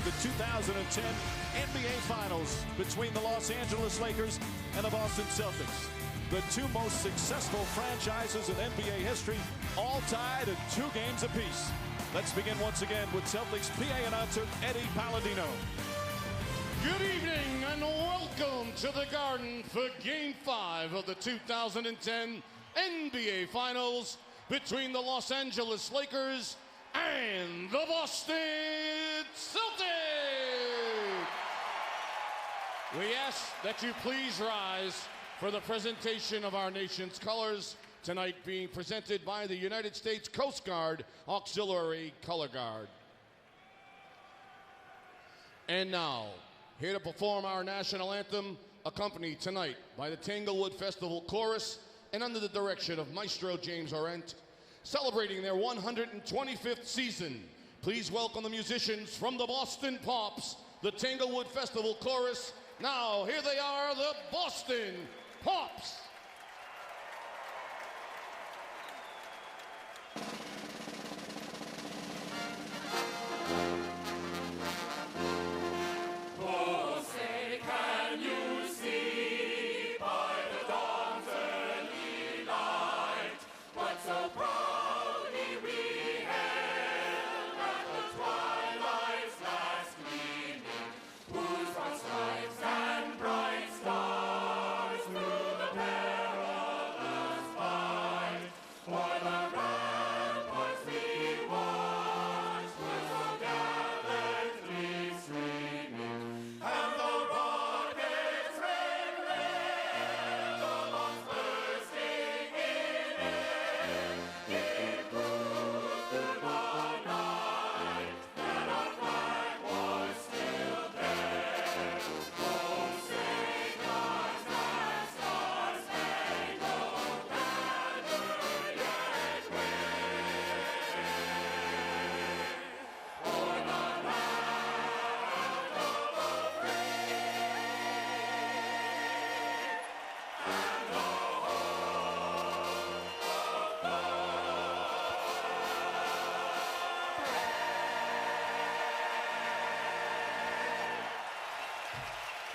of the 2010 NBA Finals between the Los Angeles Lakers and the Boston Celtics. The two most successful franchises in NBA history, all tied at 2 games apiece. Let's begin once again with Celtics PA announcer Eddie Palladino. Good evening and welcome to the Garden for Game 5 of the 2010 NBA Finals between the Los Angeles Lakers and the Boston Celtics. We ask that you please rise for the presentation of our nation's colors, tonight being presented by the United States Coast Guard Auxiliary Color Guard. And now, here to perform our national anthem, accompanied tonight by the Tanglewood Festival Chorus and under the direction of Maestro James Orent, celebrating their 125th season. Please welcome the musicians from the Boston Pops, the Tanglewood Festival Chorus. Now, here they are, the Boston Pops.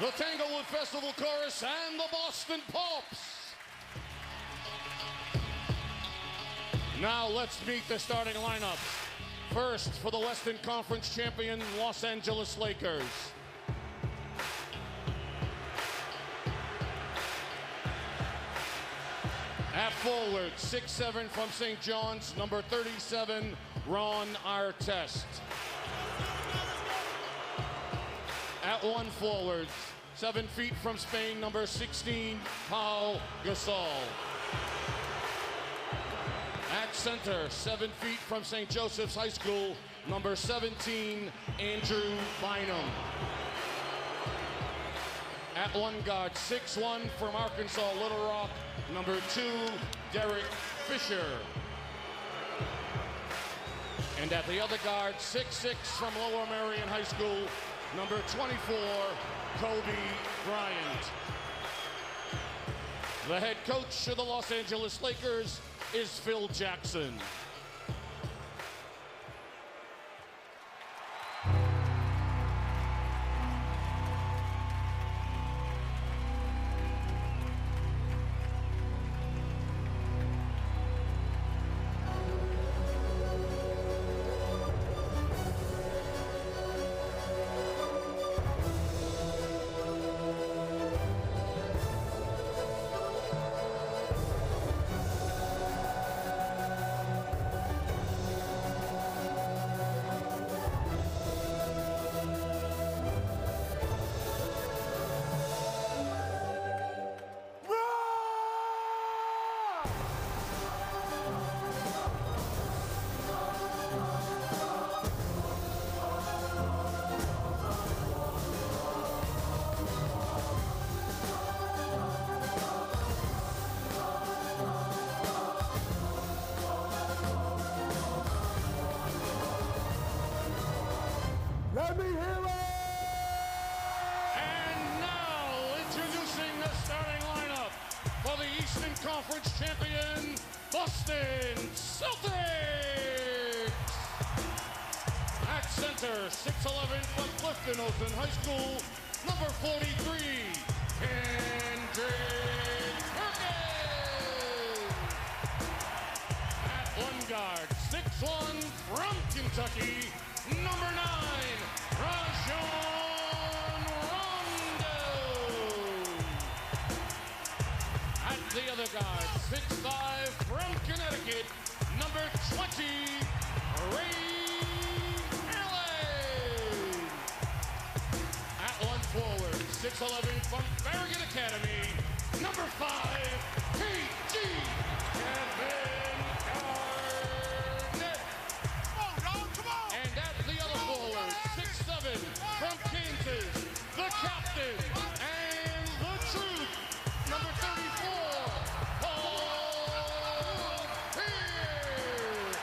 The Tanglewood Festival Chorus and the Boston Pops. Now let's meet the starting lineup. First, for the Western Conference champion, Los Angeles Lakers. At forward, 6'7" from St. John's, number 37, Ron Artest. At 1 forward, 7 feet from Spain, number 16, Pau Gasol. At center, 7 feet from St. Joseph's High School, number 17, Andrew Bynum. At 1 guard, 6'1" from Arkansas Little Rock, number 2, Derek Fisher. And at the other guard, 6'6" from Lower Merion High School, number 24, Kobe Bryant. The head coach of the Los Angeles Lakers is Phil Jackson. Let me hear it! And now, introducing the starting lineup for the Eastern Conference champion, Boston Celtics! At center, 6'11" from Austin High School, number 43, Kendrick Perkins. At one guard, 6'1", from Kentucky, number 9, Rondo. At the other guard, 6'5", from Connecticut, number 20, Ray. Forward, 6'11", from Farragut Academy, number 5, PG, Kevin Garnett. Come on! And at the other forward, 6'7", from Kansas, the captain and the truth, number 34, Paul Pierce.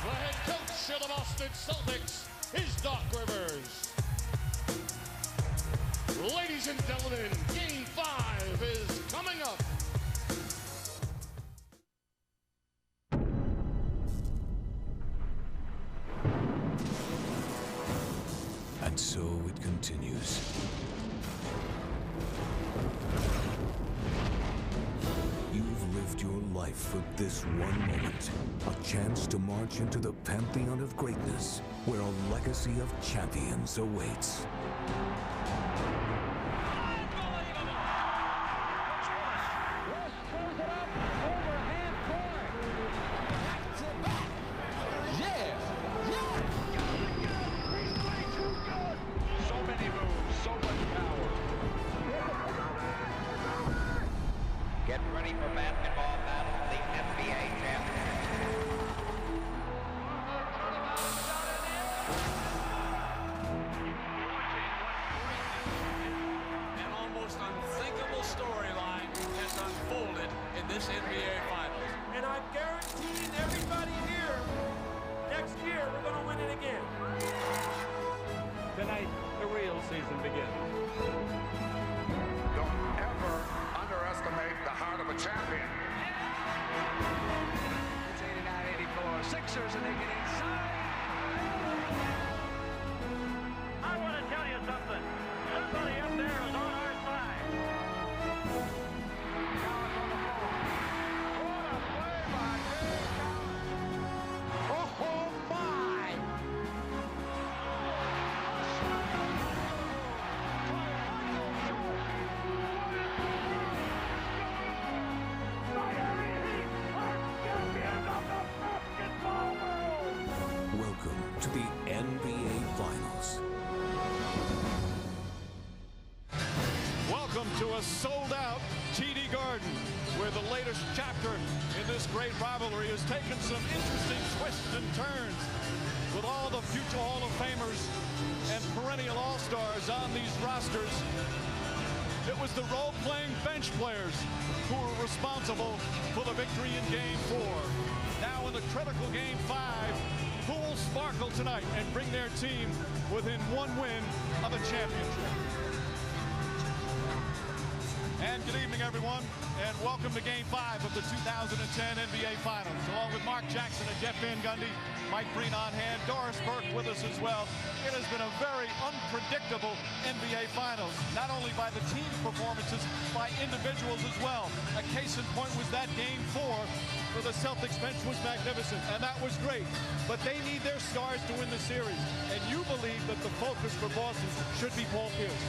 The head coach of the Boston Celtics is Doc Rivers. Ladies and gentlemen, Game 5 is coming up. And so it continues. You've lived your life for this one moment. A chance to march into the pantheon of greatness, where a legacy of champions awaits. Get ready for basketball battle, the NBA championship. An almost unthinkable storyline has unfolded in this NBA Finals. And I'm guaranteeing everybody here, next year we're going to win it again. Tonight, the real season begins. Don't ever underestimate the heart of a champion. It's 89-84. Sixers, and they get inside. I want to tell you something. Somebody up there is on our side. What a play by Dave Collins. Oh, my! Welcome to the NBA Finals. Welcome to a sold-out TD Garden, where the latest chapter in this great rivalry has taken some interesting twists and turns. With all the future Hall of Famers and perennial All-Stars on these rosters, it was the role-playing bench players who were responsible for the victory in Game 4. Now in the critical Game 5, who will sparkle tonight and bring their team within one win of a championship? And good evening, everyone, and welcome to Game 5 of the 2010 NBA Finals. Along with Mark Jackson and Jeff Van Gundy, Mike Breen on hand, Doris Burke with us as well. It has been a very unpredictable NBA Finals, not only by the team performances, by individuals as well. A case in point was that Game 4 for the Celtics bench was magnificent, and that was great. But they need their stars to win the series, and you believe that the focus for Boston should be Paul Pierce.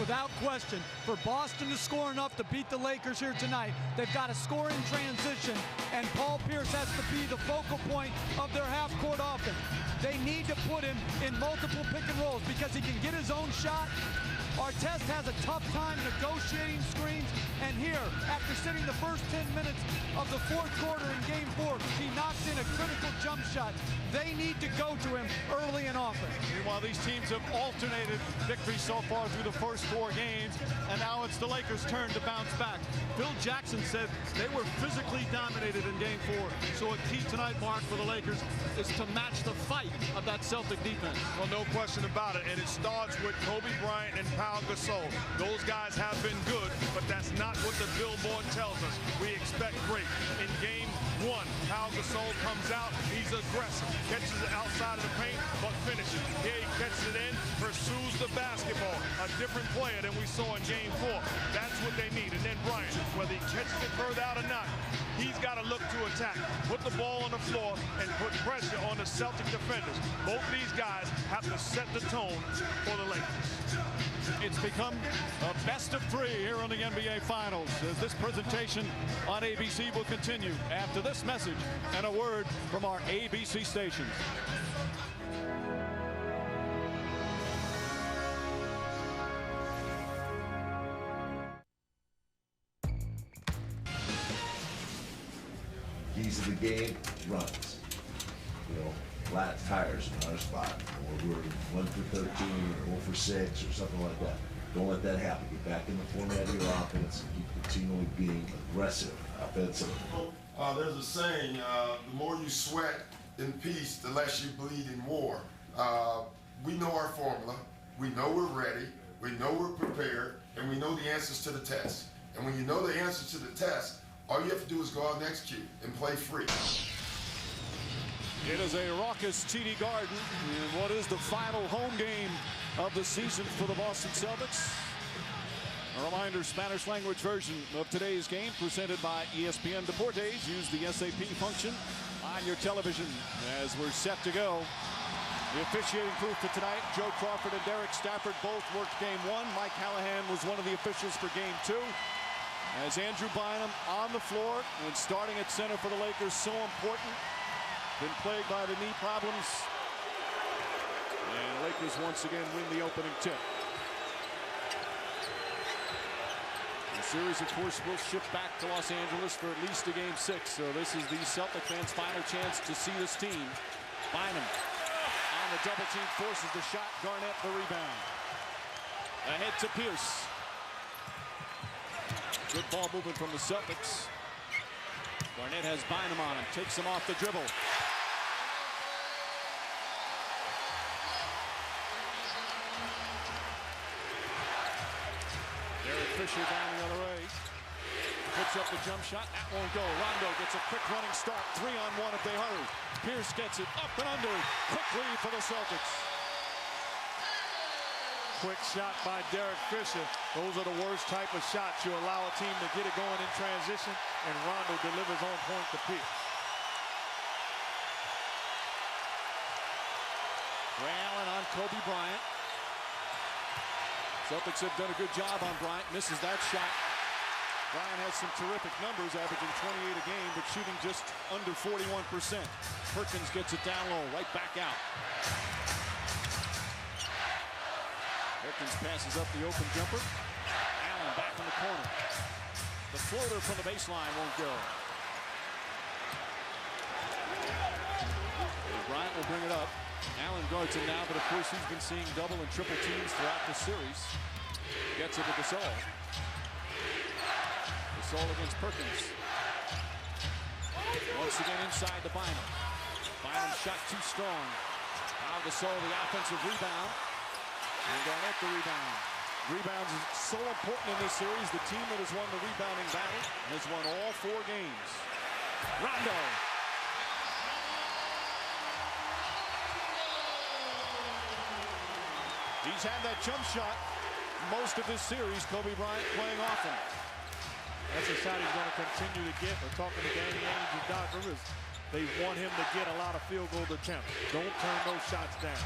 Without question, for Boston to score enough to beat the Lakers here tonight, they've got to score in transition, and Paul Pierce has to be the focal point of their half-court offense. They need to put him in multiple pick and rolls because he can get his own shot. Artest has a tough time negotiating screens, and here, after sitting the first 10 minutes of the fourth quarter in Game 4, he knocks in a critical jump shot. They need to go to him early and often. Meanwhile, these teams have alternated victories so far through the first 4 games, and now it's the Lakers' turn to bounce back. Phil Jackson said they were physically dominated in Game 4, so a key tonight, Mark, for the Lakers is to match the fight of that Celtic defense. Well, no question about it, and it starts with Kobe Bryant and Pau Gasol. Those guys have been good, but that's not what the billboard tells us. We expect great. In Game 1, Pau Gasol comes out, he's aggressive, catches it outside of the paint, but finishes. Here he catches it in, different player than we saw in Game 4. That's what they need. And then Bryant, whether he catches it further out or not, he's got to look to attack. Put the ball on the floor and put pressure on the Celtic defenders. Both of these guys have to set the tone for the Lakers. It's become a best of 3 here in the NBA Finals as this presentation on ABC will continue after this message and a word from our ABC stations. Keys of the game, runs. You know, flat tires in our spot. Or we're 1 for 13 or 0 for 6 or something like that. Don't let that happen. Get back in the format of your offense and keep continually being aggressive offensively. There's a saying, the more you sweat in peace, the less you bleed in war. We know our formula. We know we're ready. We know we're prepared. And we know the answers to the test. And when you know the answers to the test, all you have to do is go out and execute and play free. It is a raucous TD Garden in what is the final home game of the season for the Boston Celtics. A reminder, Spanish language version of today's game presented by ESPN Deportes. Use the SAP function on your television as we're set to go. The officiating crew for tonight, Joe Crawford and Derek Stafford both worked Game 1. Mike Callahan was one of the officials for Game 2. As Andrew Bynum on the floor and starting at center for the Lakers, so important. Been plagued by the knee problems. And the Lakers once again win the opening tip. The series, of course, will shift back to Los Angeles for at least a Game 6. So this is the Celtic fans' final chance to see this team. Bynum on the double team, forces the shot. Garnett the rebound. Ahead to Pierce. Good ball movement from the Celtics. Garnett has Bynum on him, takes him off the dribble. Derek Fisher down the other way. Puts up the jump shot, that won't go. Rondo gets a quick running start, 3-on-1 if they hurry. Pierce gets it up and under, quick lead for the Celtics. Quick shot by Derek Fisher. Those are the worst type of shots. You allow a team to get it going in transition, and Rondo delivers on point to Pierce. Ray Allen on Kobe Bryant. Celtics have done a good job on Bryant. Misses that shot. Bryant has some terrific numbers, averaging 28 a game, but shooting just under 41%. Perkins gets it down low, right back out. Perkins passes up the open jumper. Allen back in the corner. The floater from the baseline won't go. Bryant will bring it up. Allen guards him now, but of course he's been seeing double and triple teams throughout the series. Gets it to Gasol. Gasol against Perkins. Once again inside to Bynum. Bynum shot too strong. Now Gasol the offensive rebound. And Garnett the rebound. Rebounds is so important in this series. The team that has won the rebounding battle has won all 4 games. Rondo. He's had that jump shot most of this series. Kobe Bryant playing often. That's a shot he's going to continue to get. We're talking to Danny Ainge and Doc Rivers. They want him to get a lot of field goal attempts. Don't turn those shots down.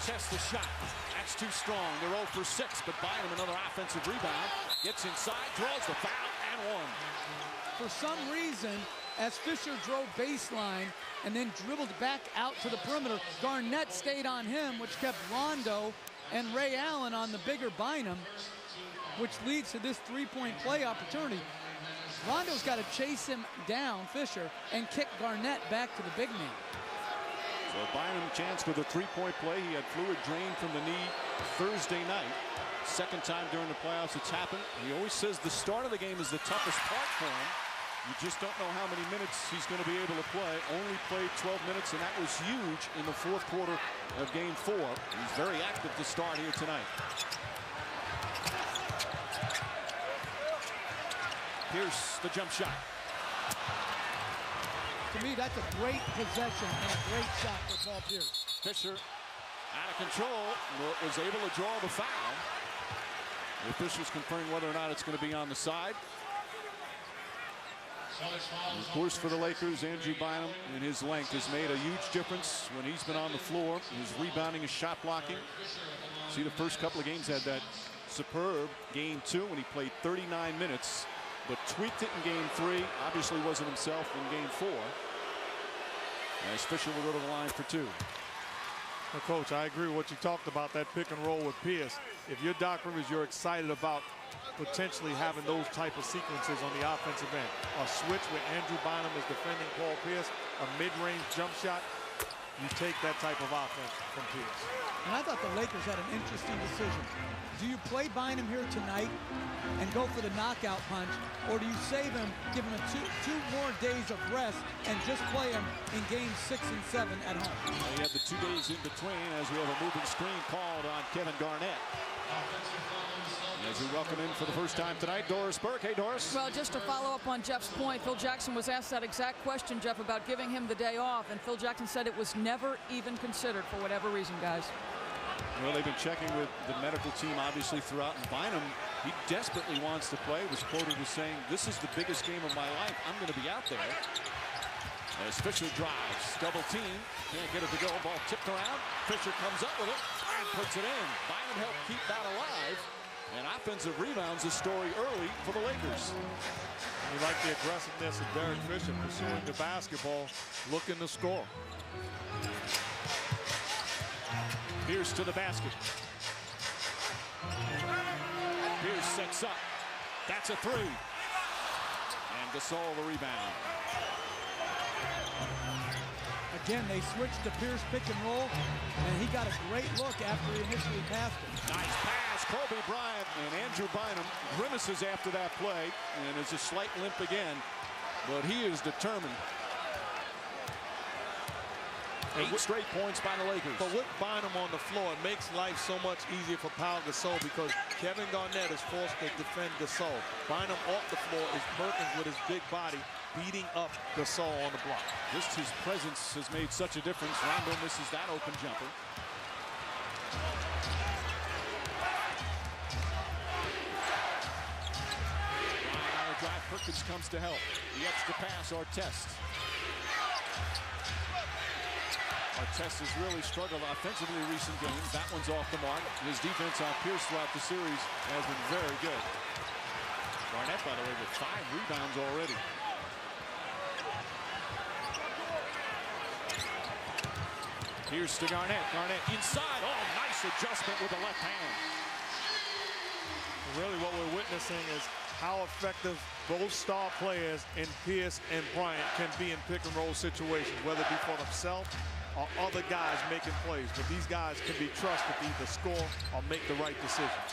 Test the shot. That's too strong. They're 0 for 6, but Bynum another offensive rebound. Gets inside, draws the foul, and one. For some reason, as Fisher drove baseline and then dribbled back out to the perimeter, Garnett stayed on him, which kept Rondo and Ray Allen on the bigger Bynum, which leads to this three-point play opportunity. Rondo's got to chase him down, Fisher, and kick Garnett back to the big man. So Bynum chance for the three-point play. He had fluid drain from the knee Thursday night. Second time during the playoffs it's happened. He always says the start of the game is the toughest part for him. You just don't know how many minutes he's going to be able to play. Only played 12 minutes, and that was huge in the fourth quarter of Game 4. He's very active to start here tonight. Pierce, the jump shot. To me, that's a great possession and a great shot for Paul Pierce. Fisher Out of control. Was able to draw the foul. The officials confirming whether or not it's going to be on the side. Of course, for the Lakers, Andrew Bynum and his length has made a huge difference when he's been on the floor. His rebounding, his shot blocking. See, the first couple of games had that superb game 2 when he played 39 minutes, but tweaked it in game 3. Obviously wasn't himself in game 4. As Fisher will go to the line for 2. Well, Coach, I agree with what you talked about, that pick and roll with Pierce. If you're Doc Rivers, you're excited about potentially having those type of sequences on the offensive end. A switch where Andrew Bynum is defending Paul Pierce, a mid-range jump shot. You take that type of offense from Pierce. And I thought the Lakers had an interesting decision. Do you play Bynum here tonight and go for the knockout punch, or do you save him, give him two more days of rest, and just play him in games 6 and 7 at home? Well, you have the 2 days in between as we have a moving screen called on Kevin Garnett. As we welcome in for the first time tonight, Doris Burke. Hey, Doris. Well, just to follow up on Jeff's point, Phil Jackson was asked that exact question, Jeff, about giving him the day off, and Phil Jackson said it was never even considered for whatever reason, guys. Well, they've been checking with the medical team, obviously, throughout. And Bynum, he desperately wants to play. Was quoted as saying, "This is the biggest game of my life. I'm going to be out there." As Fisher drives, double team, can't get it to go. Ball tipped around. Fisher comes up with it and puts it in. Bynum helped keep that alive. And offensive rebounds a story early for the Lakers. You like the aggressiveness of Derek Fisher pursuing the basketball, looking to score. Pierce to the basket. Pierce sets up. That's a 3. And Gasol the rebound. Again, they switched to Pierce pick and roll, and he got a great look after he initially passed it. Nice pass, Kobe Bryant, and Andrew Bynum grimaces after that play, and it's a slight limp again, but he is determined. 8 straight points by the Lakers. But with Bynum on the floor, it makes life so much easier for Pau Gasol because Kevin Garnett is forced to defend Gasol. Bynum off the floor is Perkins with his big body beating up Gasol on the block. Just his presence has made such a difference. Rondo misses that open jumper. On a drive, Perkins comes to help. The extra pass, Artest. Artest has really struggled offensively in recent games. That one's off the mark. His defense on Pierce throughout the series has been very good. Garnett, by the way, with 5 rebounds already. Pierce to Garnett. Garnett inside. Oh, nice adjustment with the left hand. Really what we're witnessing is how effective both star players in Pierce and Bryant can be in pick and roll situations, whether it be for themselves or other guys making plays. But these guys can be trusted to either score or make the right decision.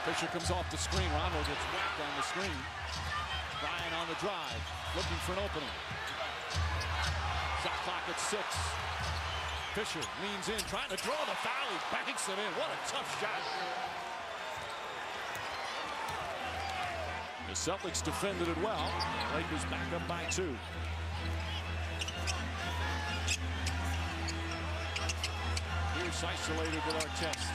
Fisher comes off the screen. Rondo gets whacked on the screen. Bryant on the drive, looking for an opening. Shot clock at 6. Fisher leans in, trying to draw the foul. He banks it in. What a tough shot. The Celtics defended it well. Lakers back up by 2. Here's isolated with Artest.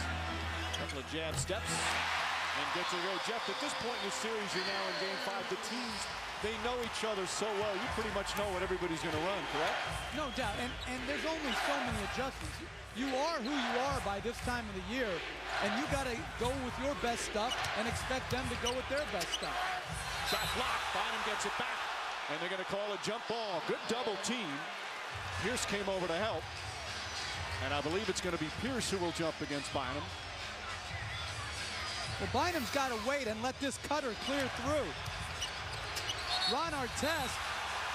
Couple of jab steps and gets away. Jeff, at this point in the series, you're now in game 5. The teams, they know each other so well. You pretty much know what everybody's going to run, correct? No doubt. And there's only so many adjustments. You are who you are by this time of the year, and you got to go with your best stuff and expect them to go with their best stuff. Shot blocked. Bynum gets it back, and they're going to call a jump ball. Good double team. Pierce came over to help, and I believe it's going to be Pierce who will jump against Bynum. Well, Bynum's got to wait and let this cutter clear through. Ron Artest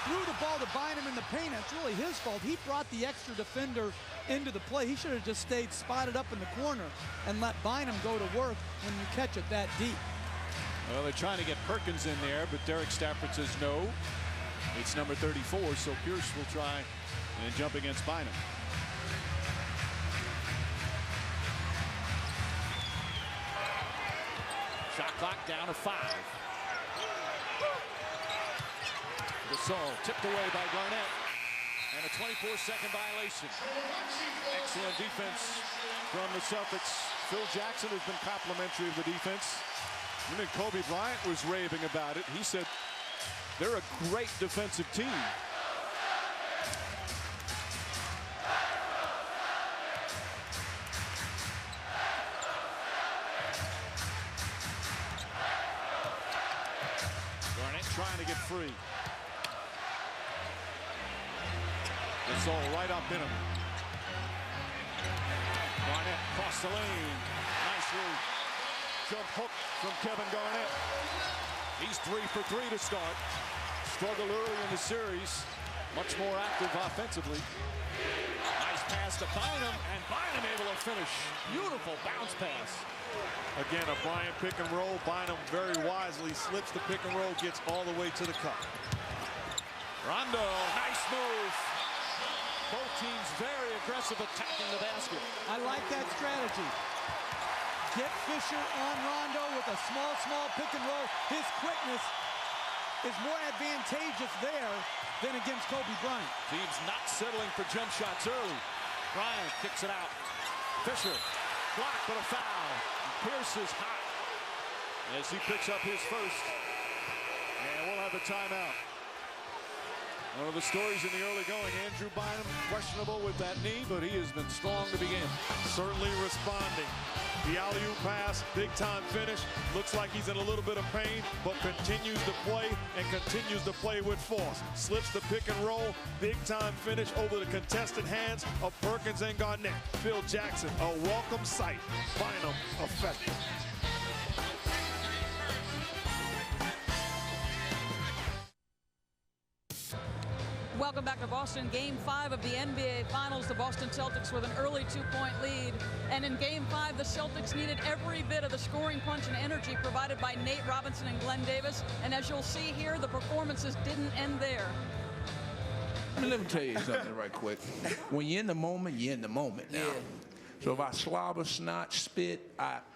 threw the ball to Bynum in the paint. It's really his fault. He brought the extra defender into the play. He should have just stayed spotted up in the corner and let Bynum go to work when you catch it that deep. Well, they're trying to get Perkins in there, but Derek Stafford says no. It's number 34, so Pierce will try and jump against Bynum. Shot clock down to 5. Gasol tipped away by Garnett. And a 24-second violation. Excellent defense from the Celtics. Phil Jackson has been complimentary of the defense. I mean, Kobe Bryant was raving about it. He said they're a great defensive team. Garnett trying to get free. It's all right up in him. Garnett across the lane. Nicely. Jump hook from Kevin Garnett. He's 3 for 3 to start. Struggled early in the series. Much more active offensively. Nice pass to Bynum, and Bynum able to finish. Beautiful bounce pass. Again, a Bryant pick and roll. Bynum very wisely slips the pick and roll, gets all the way to the cup. Rondo, nice move. Both teams very aggressive attacking the basket. I like that strategy. Get Fisher on Rondo with a small pick and roll. His quickness is more advantageous there than against Kobe Bryant. Teams not settling for jump shots early. Bryant kicks it out. Fisher, blocked but a foul. Pierce is hot as he picks up his first. And we'll have a timeout. One of the stories in the early going, Andrew Bynum, questionable with that knee, but he has been strong to begin. Certainly responding. The alley-oop pass, big-time finish. Looks like he's in a little bit of pain, but continues to play and continues to play with force. Slips the pick and roll, big-time finish over the contested hands of Perkins and Garnett. Phil Jackson, a welcome sight. Bynum, effective. Welcome back to Boston. Game 5 of the NBA Finals. The Boston Celtics with an early 2-point lead. And in Game 5, the Celtics needed every bit of the scoring punch and energy provided by Nate Robinson and Glenn Davis. And as you'll see here, the performances didn't end there. I mean, let me tell you something right quick. When you're in the moment, you're in the moment now. So if I slobber, snot, spit,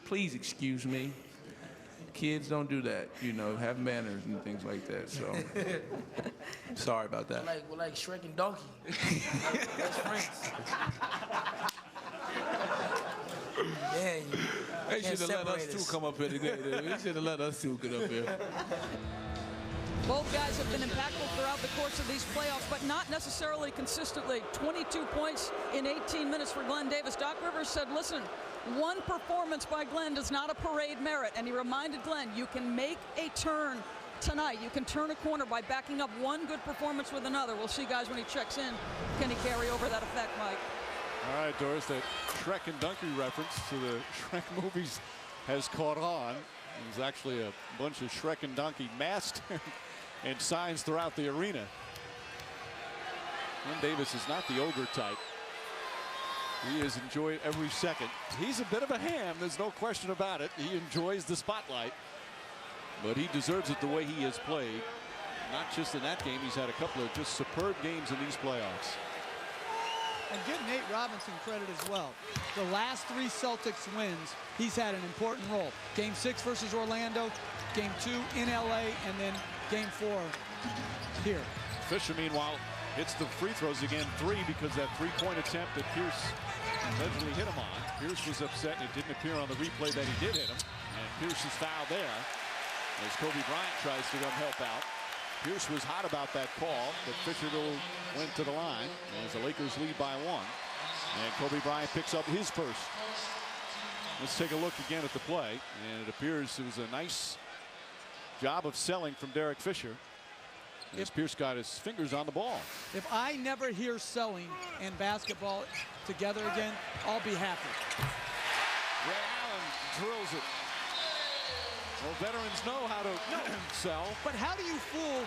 please excuse me. Kids don't do that, you know, have manners and things like that, so sorry about that. We're like Shrek and Donkey. Best friends. Yeah, they should have let us two come up here together. They should have let us two get up here. Both guys have been impactful throughout the course of these playoffs, but not necessarily consistently. 22 points in 18 minutes for Glenn Davis. Doc Rivers said, listen, one performance by Glenn does not a parade merit. And he reminded Glenn, you can make a turn tonight. You can turn a corner by backing up one good performance with another. We'll see, guys, when he checks in. Can he carry over that effect, Mike? All right, Doris, that Shrek and Donkey reference to the Shrek movies has caught on. There's actually a bunch of Shrek and Donkey masks and signs throughout the arena. Glenn Davis is not the ogre type. He has enjoyed every second. He's a bit of a ham, there's no question about it. He enjoys the spotlight, but he deserves it the way he has played. Not just in that game, he's had a couple of just superb games in these playoffs. And give Nate Robinson credit as well. The last 3 Celtics wins, he's had an important role. Game 6 versus Orlando, Game 2 in LA, and then Game 4 here. Fisher, meanwhile, hits the free throws again, 3, because that 3-point attempt that Pierce allegedly hit him on. Pierce was upset, and it didn't appear on the replay that he did hit him. And Pierce is fouled there as Kobe Bryant tries to come help out. Pierce was hot about that call, but Fisher went to the line as the Lakers lead by 1. And Kobe Bryant picks up his first. Let's take a look again at the play, and it appears it was a nice job of selling from Derek Fisher. As Pierce got his fingers on the ball. If I never hear selling and basketball together again, I'll be happy. Ray Allen drills it. Well, veterans know how to sell. But how do you fool?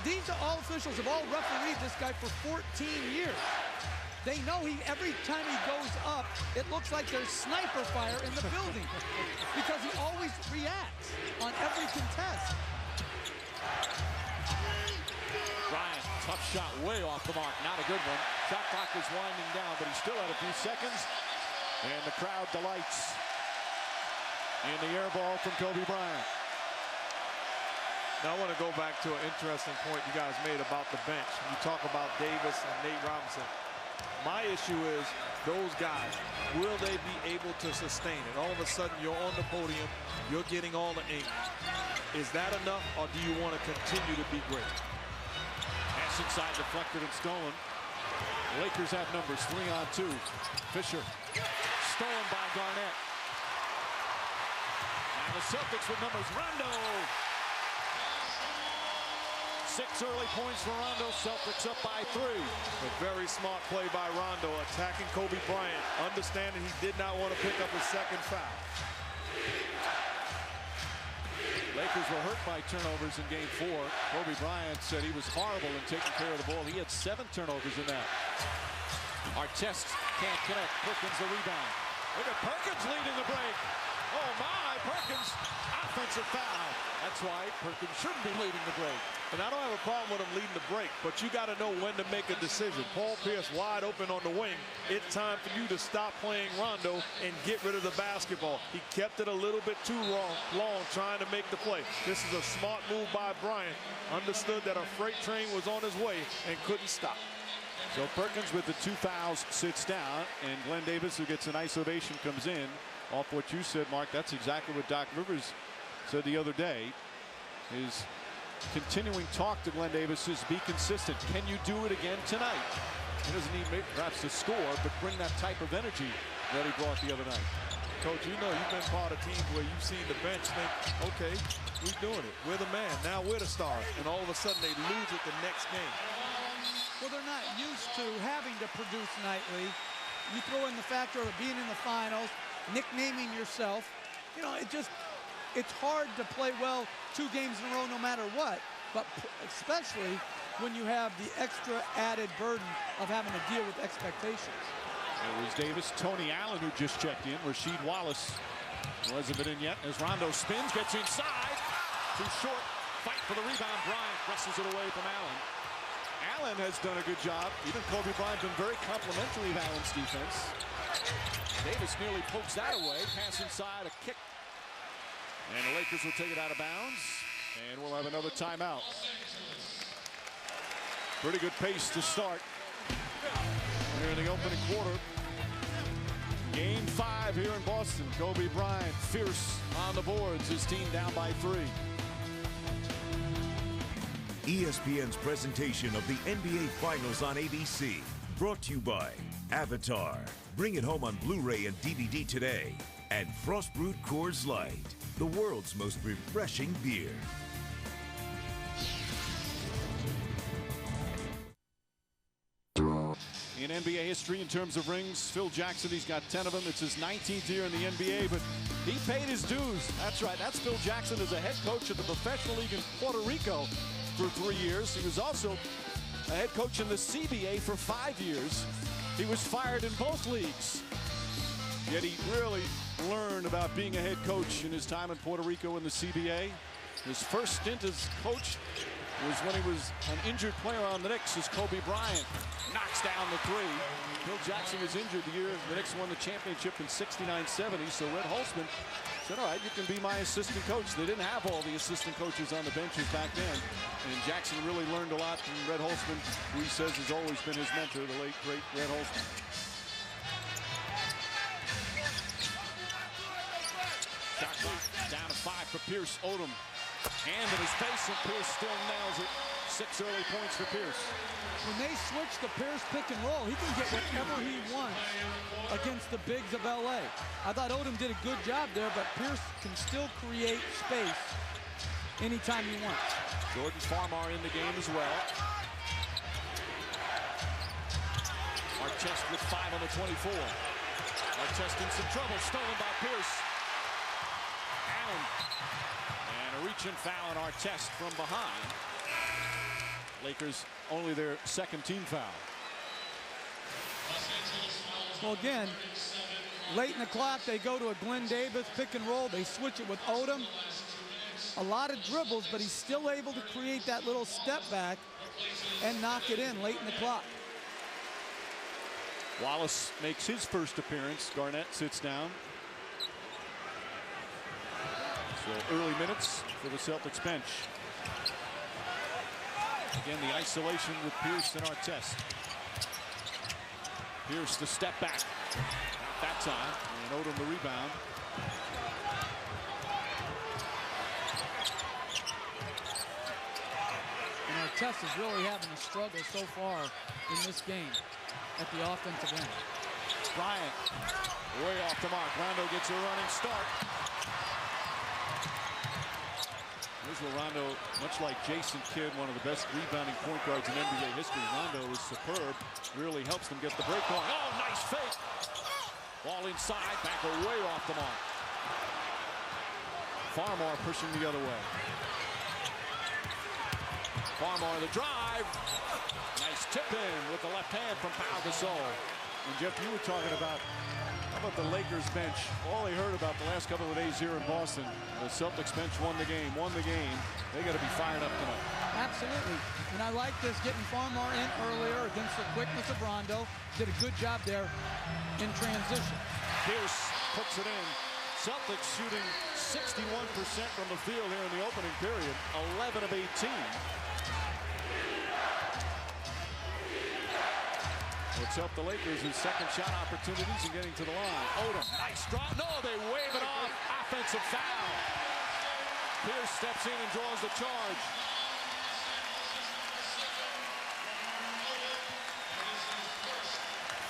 These are all officials have all refereed this guy for 14 years. They know every time he goes up, it looks like there's sniper fire in the building because he always reacts on every contest. Bryant, tough shot way off the mark. Not a good one. Shot clock is winding down, but he still had a few seconds. And the crowd delights in the air ball from Kobe Bryant. Now I want to go back to an interesting point you guys made about the bench. You talk about Davis and Nate Robinson. My issue is those guys, will they be able to sustain it? All of a sudden you're on the podium, you're getting all the ink. Is that enough, or do you want to continue to be great? Pass inside, deflected and stolen. The Lakers have numbers, 3-on-2. Fisher, stolen by Garnett. Now the Celtics with numbers, Rondo. 6 early points for Rondo. Celtics up by 3. A very smart play by Rondo, attacking Kobe Bryant, understanding he did not want to pick up his second foul. Lakers were hurt by turnovers in game 4. Kobe Bryant said he was horrible in taking care of the ball. He had 7 turnovers in that. Artest can't connect. Perkins the rebound. Look at Perkins leading the break. Oh my, Perkins, offensive foul. That's why Perkins shouldn't be leading the break. And I don't have a problem with him leading the break, but you got to know when to make a decision. Paul Pierce wide open on the wing. It's time for you to stop playing Rondo and get rid of the basketball. He kept it a little bit too long trying to make the play. This is a smart move by Bryant. Understood that a freight train was on his way and couldn't stop. So Perkins with the 2 fouls sits down, and Glenn Davis, who gets a nice ovation, comes in. Off what you said, Mark, that's exactly what Doc Rivers said the other day. His continuing talk to Glenn Davis is be consistent. Can you do it again tonight? He doesn't need perhaps to score, but bring that type of energy that he brought the other night. Coach, you know you've been part of teams where you've seen the bench think, okay, we're doing it. We're the man. Now we're the stars. And all of a sudden they lose it the next game. Well, they're not used to having to produce nightly. You throw in the factor of being in the finals, nicknaming yourself. You know, it's hard to play well 2 games in a row no matter what, but especially when you have the extra added burden of having to deal with expectations. It was Davis, Tony Allen who just checked in. Rasheed Wallace wasn't in yet as Rondo spins, gets inside. Too short, fight for the rebound. Bryant presses it away from Allen. Allen has done a good job. Even Kobe Bryant been very complimentary of Allen's defense. Davis nearly pokes that away. Pass inside, a kick. And the Lakers will take it out of bounds. And we'll have another timeout. Pretty good pace to start here in the opening quarter. Game 5 here in Boston. Kobe Bryant fierce on the boards. His team down by 3. ESPN's presentation of the NBA Finals on ABC. Brought to you by Avatar. Bring it home on Blu-ray and DVD today. And Frost Brewed Coors Light, the world's most refreshing beer. In NBA history, in terms of rings, Phil Jackson, he's got 10 of them. It's his 19th year in the NBA, but he paid his dues. That's right. That's Phil Jackson as a head coach of the professional league in Puerto Rico for 3 years. He was also a head coach in the CBA for 5 years. He was fired in both leagues. Yet he really learned about being a head coach in his time in Puerto Rico in the CBA. His first stint as coach was when he was an injured player on the Knicks as Kobe Bryant knocks down the 3. Phil Jackson was injured the year the Knicks won the championship in 69-70, so Red Holzman said, all right, you can be my assistant coach. They didn't have all the assistant coaches on the benches back then. And Jackson really learned a lot from Red Holzman, who he says has always been his mentor, the late, great Red Holzman. Shot clock down to 5 for Pierce. Odom. Hand in his face, and Pierce still nails it. 6 early points for Pierce. When they switch the Pierce pick and roll, he can get whatever he wants against the bigs of LA. I thought Odom did a good job there, but Pierce can still create space anytime he wants. Jordan Farmar in the game as well. Artest with 5 on the 24. Artest in some trouble, stolen by Pierce. Allen. And a reach and foul on Artest from behind. Lakers only their 2nd team foul. Well, again, late in the clock, they go to a Glenn Davis pick and roll. They switch it with Odom. A lot of dribbles, but he's still able to create that little step back and knock it in late in the clock. Wallace makes his first appearance. Garnett sits down. So early minutes for the Celtics bench. Again, the isolation with Pierce and Artest. Pierce the step back. Not that time. And Odom the rebound. And Artest is really having a struggle so far in this game at the offensive end. Bryant way off the mark. Rondo gets a running start. Here's where Rondo, much like Jason Kidd, one of the best rebounding point guards in NBA history. Rondo is superb. Really helps them get the break going. Oh, nice fake. Ball inside, back way off the mark. Farmar pushing the other way. Farmar the drive. Nice tip in with the left hand from Pau Gasol. And Jeff, you were talking about, how about the Lakers bench? All they heard about the last couple of days here in Boston. The Celtics bench won the game. They got to be fired up tonight. Absolutely. And I like this, getting Farmar in earlier against the quickness of Rondo. Did a good job there in transition. Pierce puts it in. Celtics shooting 61% from the field here in the opening period. 11 of 18. Let's help the Lakers with second shot opportunities and getting to the line. Odom, nice drop. No, they wave it off. Offensive foul. Pierce steps in and draws the charge.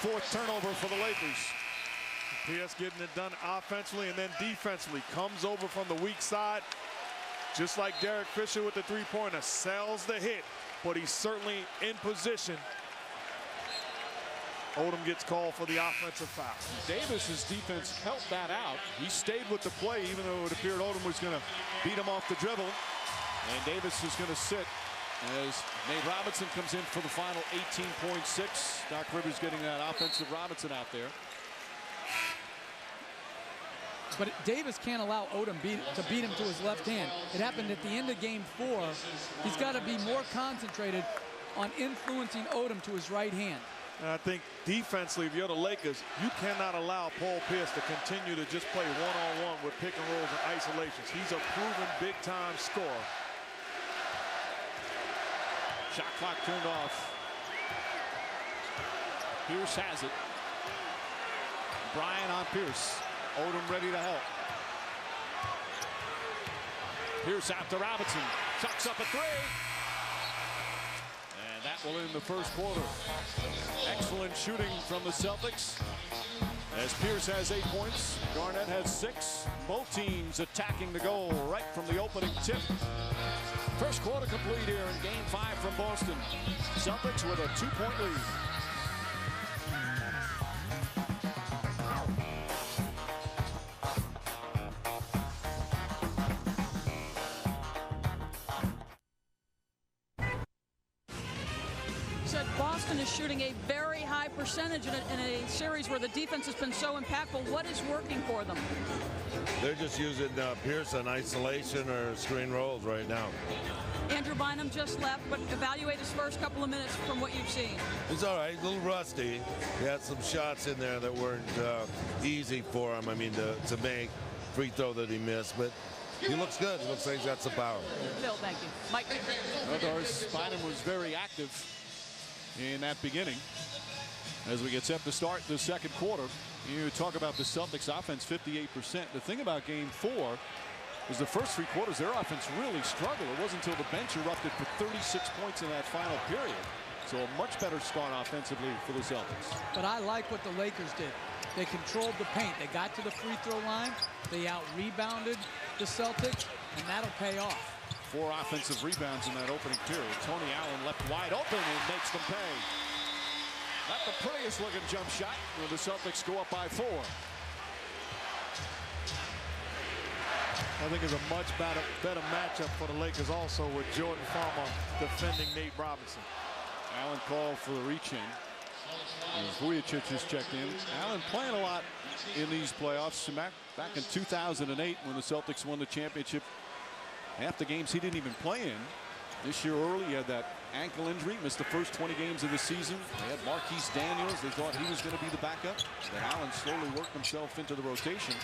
Fourth turnover for the Lakers. Pierce getting it done offensively and then defensively. Comes over from the weak side. Just like Derek Fisher with the three-pointer. Sells the hit, but he's certainly in position. Odom gets called for the offensive foul. Davis's defense helped that out. He stayed with the play, even though it appeared Odom was going to beat him off the dribble. And Davis is going to sit as Nate Robinson comes in for the final 18.6. Doc Rivers getting that offensive Robinson out there. But Davis can't allow Odom to beat him to his left hand. It happened at the end of game 4. He's got to be more concentrated on influencing Odom to his right hand. And I think defensively, if you're the Lakers, you cannot allow Paul Pierce to continue to just play one-on-one with pick and rolls and isolations. He's a proven big-time scorer. Shot clock turned off. Pierce has it. Bryant on Pierce. Odom ready to help. Pierce out to Robinson. Chucks up a three. And that will end the first quarter. Excellent shooting from the Celtics. As Pierce has 8 points, Garnett has 6. Both teams attacking the goal right from the opening tip. First quarter complete here in Game 5 from Boston. Celtics with a 2-point lead. Boston is shooting a very high percentage in a series where the defense has been so impactful. What is working for them? They're just using Pierce on isolation or screen rolls right now. Andrew Bynum just left, but evaluate his first couple of minutes from what you've seen. He's all right, a little rusty. He had some shots in there that weren't easy for him, I mean, to make. Free throw that he missed, but he looks good. It looks like he's got some power. Phil, thank you. Mike. Bynum was very active in that beginning. As we get set to start the second quarter, you talk about the Celtics offense, 58%. The thing about Game 4 is the first 3 quarters, their offense really struggled. It wasn't until the bench erupted for 36 points in that final period. So a much better start offensively for the Celtics. But I like what the Lakers did. They controlled the paint. They got to the free throw line. They out-rebounded the Celtics, and that'll pay off. 4 offensive rebounds in that opening period. Tony Allen left wide open and makes them pay. Not the prettiest looking jump shot when the Celtics go up by 4. I think it's a much better matchup for the Lakers also with Jordan Farmar defending Nate Robinson. Allen called for the reach-in. Vujicic has checked in. Allen playing a lot in these playoffs. Back in 2008 when the Celtics won the championship, half the games he didn't even play in. This year early, he had that ankle injury, missed the first 20 games of the season. They had Marquise Daniels. They thought he was going to be the backup. Then Allen slowly worked himself into the rotation.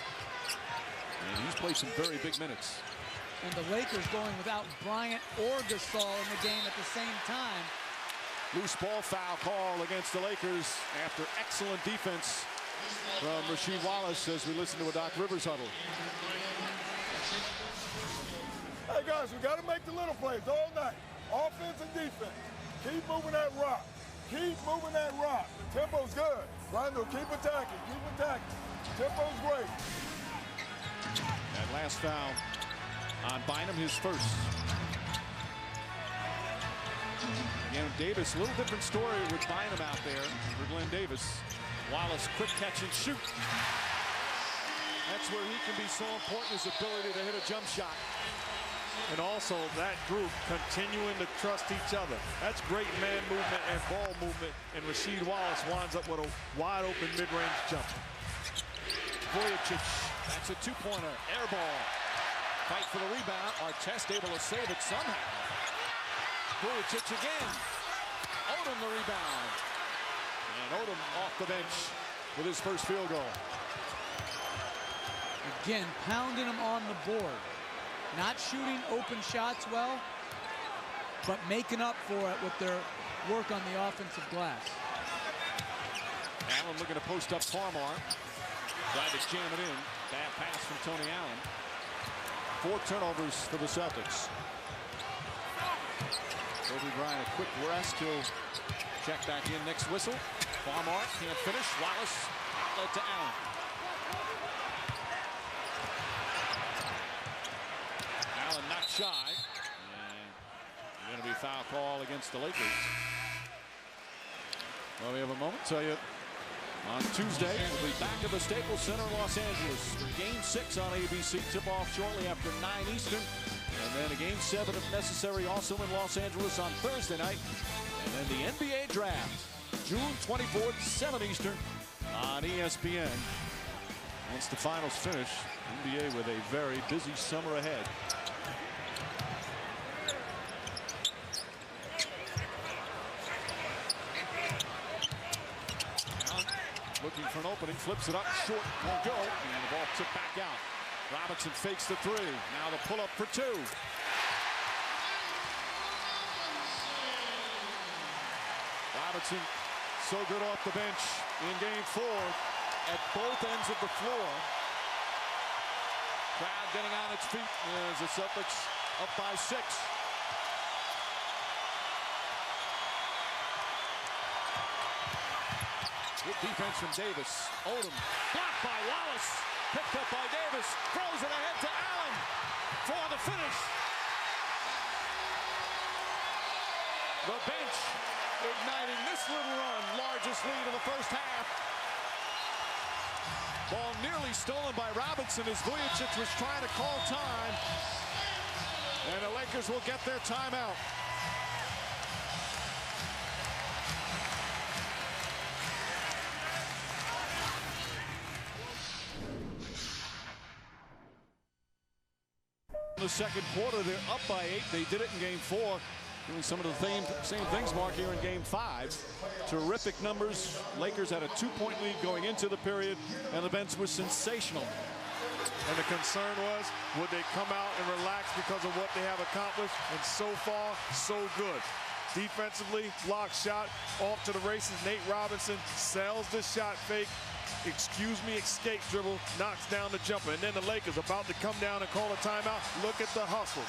And he's played some very big minutes. And the Lakers going without Bryant or Gasol in the game at the same time. Loose ball foul call against the Lakers after excellent defense from Rasheed Wallace as we listen to a Doc Rivers huddle. Hey guys, we got to make the little plays all night. Offense and defense. Keep moving that rock. Keep moving that rock. The tempo's good. Rondo, keep attacking. Keep attacking. Tempo's great. That last foul on Bynum, his first. Again, Davis, a little different story with Bynum out there for Glenn Davis. Wallace, quick catch and shoot. That's where he can be so important, his ability to hit a jump shot. And also that group continuing to trust each other. That's great man movement and ball movement. And Rasheed Wallace winds up with a wide open mid-range jumper. Vujicic, that's a two-pointer, air ball. Fight for the rebound. Artest able to save it somehow. Vujicic again. Odom the rebound. And Odom off the bench with his first field goal. Again, pounding them on the board. Not shooting open shots well, but making up for it with their work on the offensive glass. Allen looking to post up Farmar. Tried to jam it in. Bad pass from Tony Allen. 4 turnovers for the Celtics. Kobe Bryant, a quick rest. He'll check back in next whistle. Farmar can't finish. Wallace outlet to Allen. Allen not shy. And going to be foul call against the Lakers. Well, we have a moment. Tell you on Tuesday, we'll be back at the Staples Center in Los Angeles for Game 6 on ABC. Tip-off shortly after 9 Eastern. And then a Game 7, if necessary, also in Los Angeles on Thursday night. And then the NBA Draft, June 24th, 7 Eastern on ESPN. Once the finals finish, NBA with a very busy summer ahead. Looking for an opening, flips it up, short, won't go, and the ball tipped back out. Robinson fakes the 3. Now the pull-up for 2. Robinson, so good off the bench in Game 4 at both ends of the floor. Crowd getting on its feet as the Celtics up by 6. Good defense from Davis. Odom blocked by Wallace. Picked up by Davis. Throws it ahead to Allen for the finish. The bench igniting this little run. Largest lead of the first half. Ball nearly stolen by Robinson as Vujicic was trying to call time. And the Lakers will get their timeout. The second quarter, they're up by 8. They did it in Game 4, doing some of the same things, Mark, here in Game 5. Terrific numbers. Lakers had a 2-point lead going into the period, and the bench was sensational. And the concern was, would they come out and relax because of what they have accomplished? And so far, so good. Defensively, block shot, off to the races. Nate Robinson sells the shot fake. Escape dribble, knocks down the jumper. And then the Lakers about to come down and call a timeout. Look at the hustle.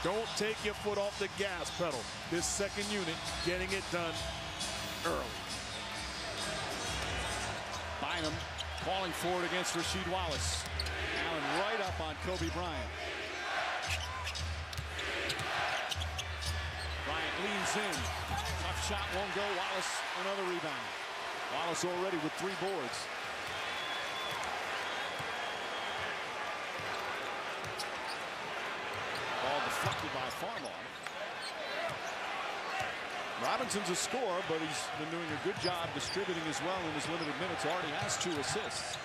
Don't take your foot off the gas pedal. This second unit getting it done early. Bynum calling for it against Rasheed Wallace. Allen right up on Kobe Bryant. Bryant leans in. Tough shot won't go. Wallace another rebound. Wallace already with 3 boards. Ball deflected by Farmar. Robinson's a scorer, but he's been doing a good job distributing as well in his limited minutes. Already has 2 assists.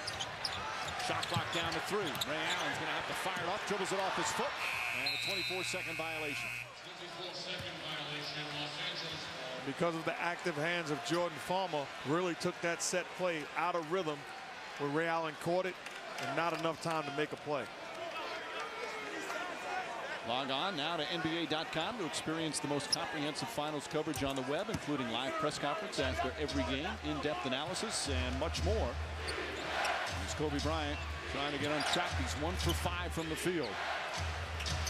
Shot clock down to 3. Ray Allen's going to have to fire it off, dribbles it off his foot, and a 24-second violation. 24-second violation, Los Angeles. Because of the active hands of Jordan Farmer, really took that set play out of rhythm where Ray Allen caught it and not enough time to make a play. Log on now to NBA.com to experience the most comprehensive finals coverage on the web, including live press conference after every game, in-depth analysis, and much more. Here's Kobe Bryant trying to get on track. He's 1 for 5 from the field.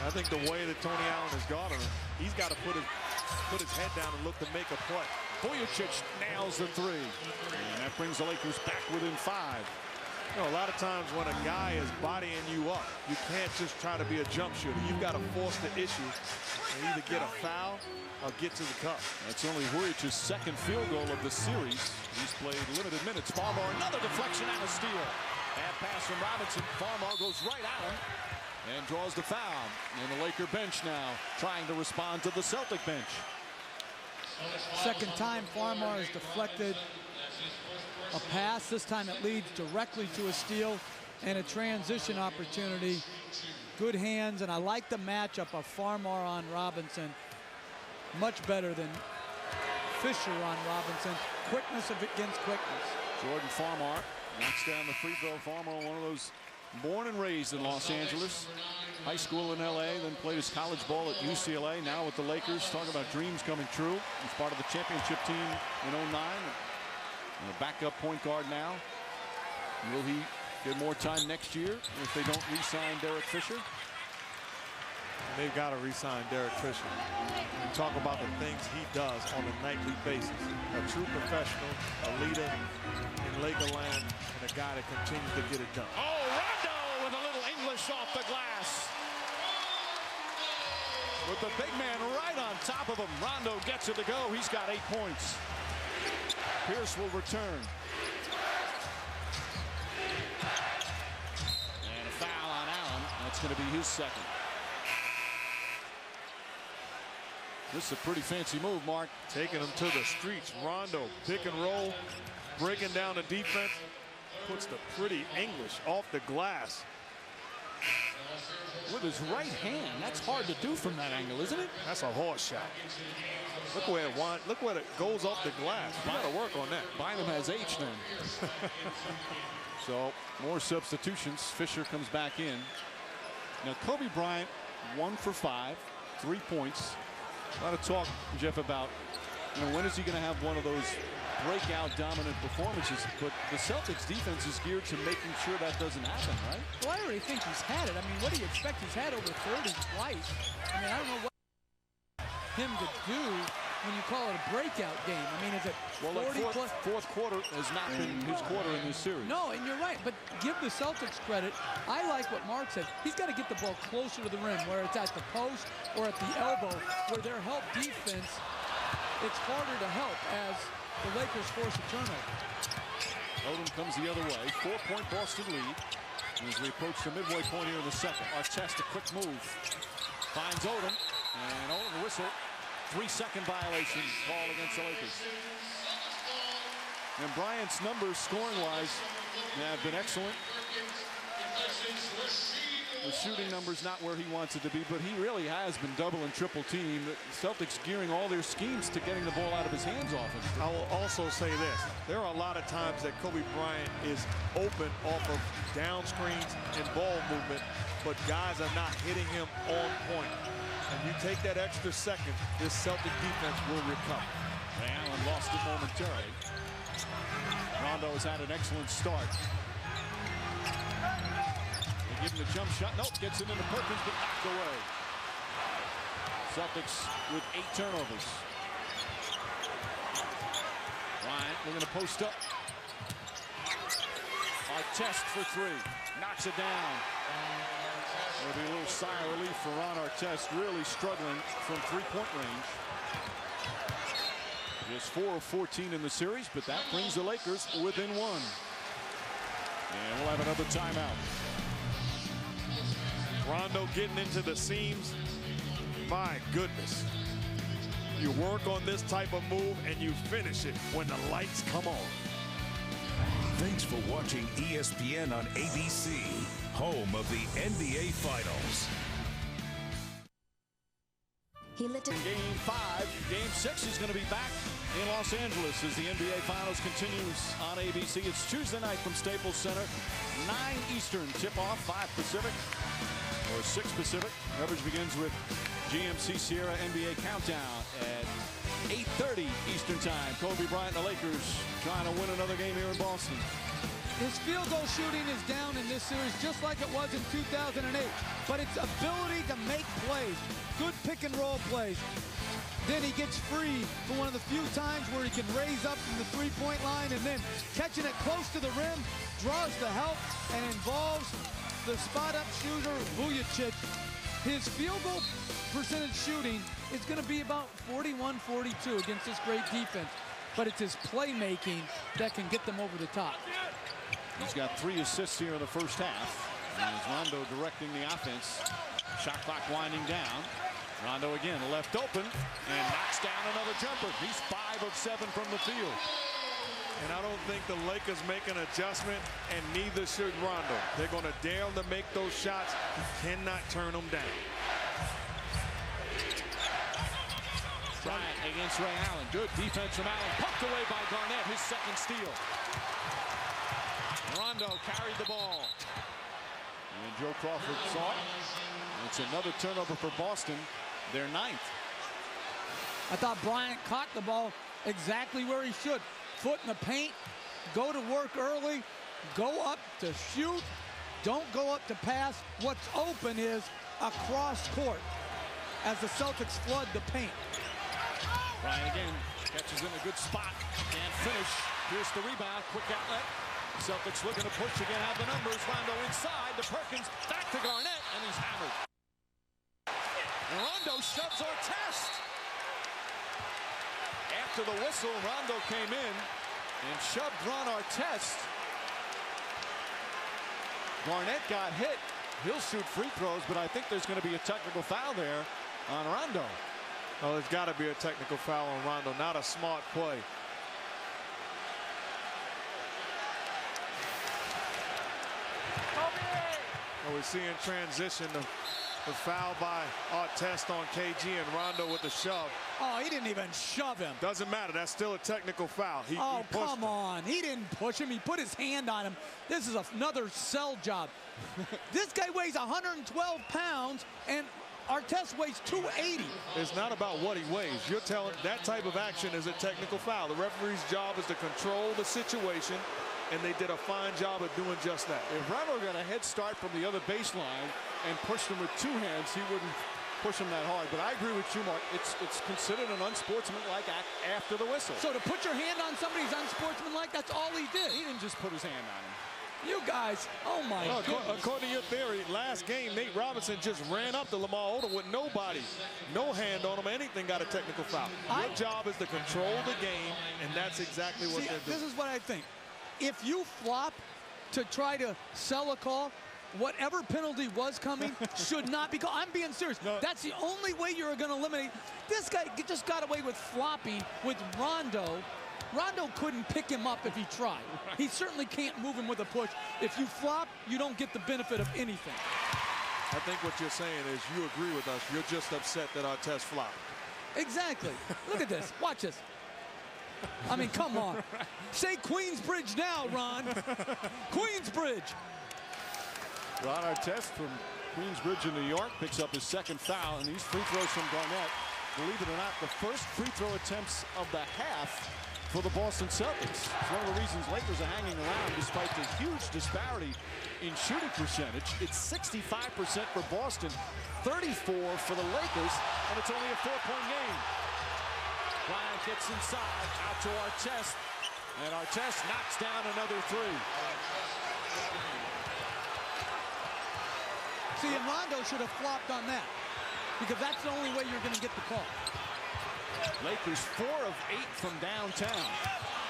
I think the way that Tony Allen has guarded him, he's got to put his head down and look to make a play. Vujicic nails the three. And that brings the Lakers back within 5. You know, a lot of times when a guy is bodying you up, you can't just try to be a jump shooter. You've got to force the issue and either get a foul or get to the cup. That's only Vujicic's second field goal of the series. He's played limited minutes. Farmar, another deflection and a steal. Bad pass from Robinson. Farmar goes right at him and draws the foul. And the Laker bench now trying to respond to the Celtic bench. Second time Farmar has deflected a pass. This time it leads directly to a steal and a transition opportunity. Good hands, and I like the matchup of Farmar on Robinson. Much better than Fisher on Robinson. Quickness against quickness. Jordan Farmar knocks down the free throw. Farmar, one of those born and raised in Los Angeles. High school in LA, then played his college ball at UCLA. Now with the Lakers, talking about dreams coming true. He's part of the championship team in '09. And a backup point guard now. Will he get more time next year if they don't re-sign Derek Fisher? And they've got to re-sign Derek Fisher. You talk about the things he does on a nightly basis. A true professional, a leader in Lakerland, and a guy that continues to get it done. Oh, Rondo with a little English off the glass. With the big man right on top of him. Rondo gets it to go. He's got 8 points. Pierce will return. And a foul on Allen. That's going to be his second. This is a pretty fancy move, Mark. Taking him to the streets. Rondo, pick and roll, breaking down the defense. Puts the pretty English off the glass. With his right hand. That's hard to do from that angle, isn't it? That's a horse shot. Look where it goes off the glass. You got to work on that. Bynum has H then. So more substitutions. Fisher comes back in. Now Kobe Bryant, 1 for 5, 3 points. A lot of talk, Jeff, about when is he going to have one of those breakout dominant performances, but the Celtics defense is geared to making sure that doesn't happen, right? Well, I already think he's had it. I mean, what do you expect? He's had over 30 twice. I mean, I don't know what him to do when you call it a breakout game. I mean, is it 40 plus? Fourth quarter has not been his quarter in this series. No, and you're right, but give the Celtics credit. I like what Mark said. He's got to get the ball closer to the rim, where it's at the post or at the elbow, where their help defense, it's harder to help as the Lakers force a turnover. Odom comes the other way. 4-point Boston lead. As we approach the midway point here in the second. Artest, a quick move. Finds Odom. And Odom whistle. 3-second violation call against the Lakers. And Bryant's numbers scoring-wise have been excellent. The shooting number's not where he wants it to be, but he really has been double and triple teamed. The Celtics gearing all their schemes to getting the ball out of his hands often. I will also say this. There are a lot of times that Kobe Bryant is open off of down screens and ball movement, but guys are not hitting him on point. And you take that extra second, this Celtic defense will recover. Allen lost it momentarily. Rondo has had an excellent start. They give him the jump shot. Nope, gets it into Perkins, but knocked away. Celtics with 8 turnovers. Bryant looking to post up. Artest for 3. Knocks it down. There'll be a little sigh of relief for Ron Artest, really struggling from 3-point range. Just 4 of 14 in the series, but that brings the Lakers within 1. And we'll have another timeout. Rondo getting into the seams. My goodness. You work on this type of move and you finish it when the lights come on. Thanks for watching ESPN on ABC, home of the NBA Finals. In Game 5, Game 6 is going to be back in Los Angeles as the NBA Finals continues on ABC. It's Tuesday night from Staples Center, 9 Eastern tip-off, 5 Pacific. or 6 Pacific. Coverage begins with GMC Sierra NBA Countdown at 8:30 Eastern Time. Kobe Bryant and the Lakers trying to win another game here in Boston. His field goal shooting is down in this series just like it was in 2008. But its ability to make plays, good pick and roll plays. Then he gets free for one of the few times where he can raise up from the three-point line, and then catching it close to the rim, draws the help, and involves the spot-up shooter, Vujacic. His field goal percentage shooting is going to be about 41-42 against this great defense. But it's his playmaking that can get them over the top. He's got 3 assists here in the first half. And it's Rondo directing the offense. Shot clock winding down. Rondo again left open and knocks down another jumper. He's 5 of 7 from the field. And I don't think the Lakers make an adjustment, and neither should Rondo. They're going to dare him to make those shots. You cannot turn them down. Bryant against Ray Allen. Good defense from Allen. Pumped away by Garnett, his second steal. Rondo carried the ball. And Joe Crawford saw it. It's another turnover for Boston, their 9th. I thought Bryant caught the ball exactly where he should. Foot in the paint, go to work early, go up to shoot, don't go up to pass. What's open is across court as the Celtics flood the paint. Bryant again catches in a good spot. Can't finish. Here's the rebound. Quick outlet. Celtics looking to push again. Have the numbers. Rondo inside. To Perkins. Back to Garnett. And he's hammered. And Rondo shoves Artest. After the whistle, Rondo came in and shoved Ron Artest. Garnett got hit. He'll shoot free throws, but I think there's going to be a technical foul there on Rondo. Oh, there's got to be a technical foul on Rondo. Not a smart play. Oh, we see in transition the foul by Artest on KG and Rondo with the shove. Oh, he didn't even shove him. Doesn't matter. That's still a technical foul. He come him. on. He didn't push him. He put his hand on him. This is another sell job. This guy weighs 112 pounds, and Artest weighs 280. It's not about what he weighs. You're telling that type of action is a technical foul. The referee's job is to control the situation, and they did a fine job of doing just that. If Rondo got a head start from the other baseline and pushed him with 2 hands, he wouldn't push him that hard. But I agree with you, Mark. It's considered an unsportsmanlike act after the whistle. So to put your hand on somebody's unsportsmanlike, that's all he did. He didn't just put his hand on him. You guys, oh my God. According to your theory, last game, Nate Robinson just ran up to Lamar Odom with nobody. No hand on him, anything got a technical foul. Your job is to control the game, and that's exactly what they're doing. This is what I think. If you flop to try to sell a call, whatever penalty was coming should not be called. I'm being serious. No. That's the only way you're going to eliminate. This guy just got away with flopping with Rondo. Rondo couldn't pick him up if he tried. He certainly can't move him with a push. If you flop, you don't get the benefit of anything. I think what you're saying is you agree with us. You're just upset that Artest flopped. Exactly. Look at this. Watch this. I mean, come on. Say Queensbridge now, Ron. Queensbridge. Ron Artest from Queensbridge in New York picks up his 2nd foul, and these free throws from Garnett, believe it or not, the first free throw attempts of the half for the Boston Celtics. It's one of the reasons Lakers are hanging around despite the huge disparity in shooting percentage. It's 65% for Boston, 34 for the Lakers, and it's only a 4-point game. Bryant gets inside, out to Artest, and Artest knocks down another 3. See, and Rondo should have flopped on that, because that's the only way you're going to get the call. Lakers 4 of 8 from downtown.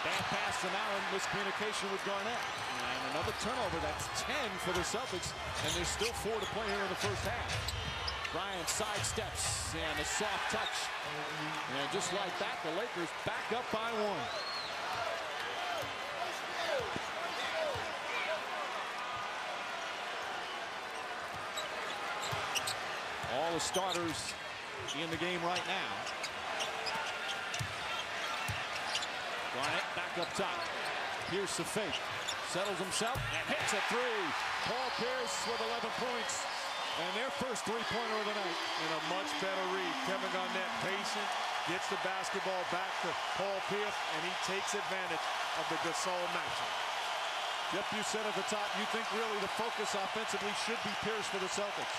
Bad pass from Allen, miscommunication with Garnett. And another turnover, that's 10 for the Celtics, and there's still 4 to play here in the first half. Bryant sidesteps, and a soft touch. And just like that, the Lakers back up by 1. All the starters in the game right now. Bryant back up top. Here's the fake. Settles himself and hits a 3. Paul Pierce with 11 points. And their first three-pointer of the night. And a much better read. Kevin Garnett patient, gets the basketball back to Paul Pierce, and he takes advantage of the Gasol matchup. Jeff, you said at the top, you think really the focus offensively should be Pierce for the Celtics.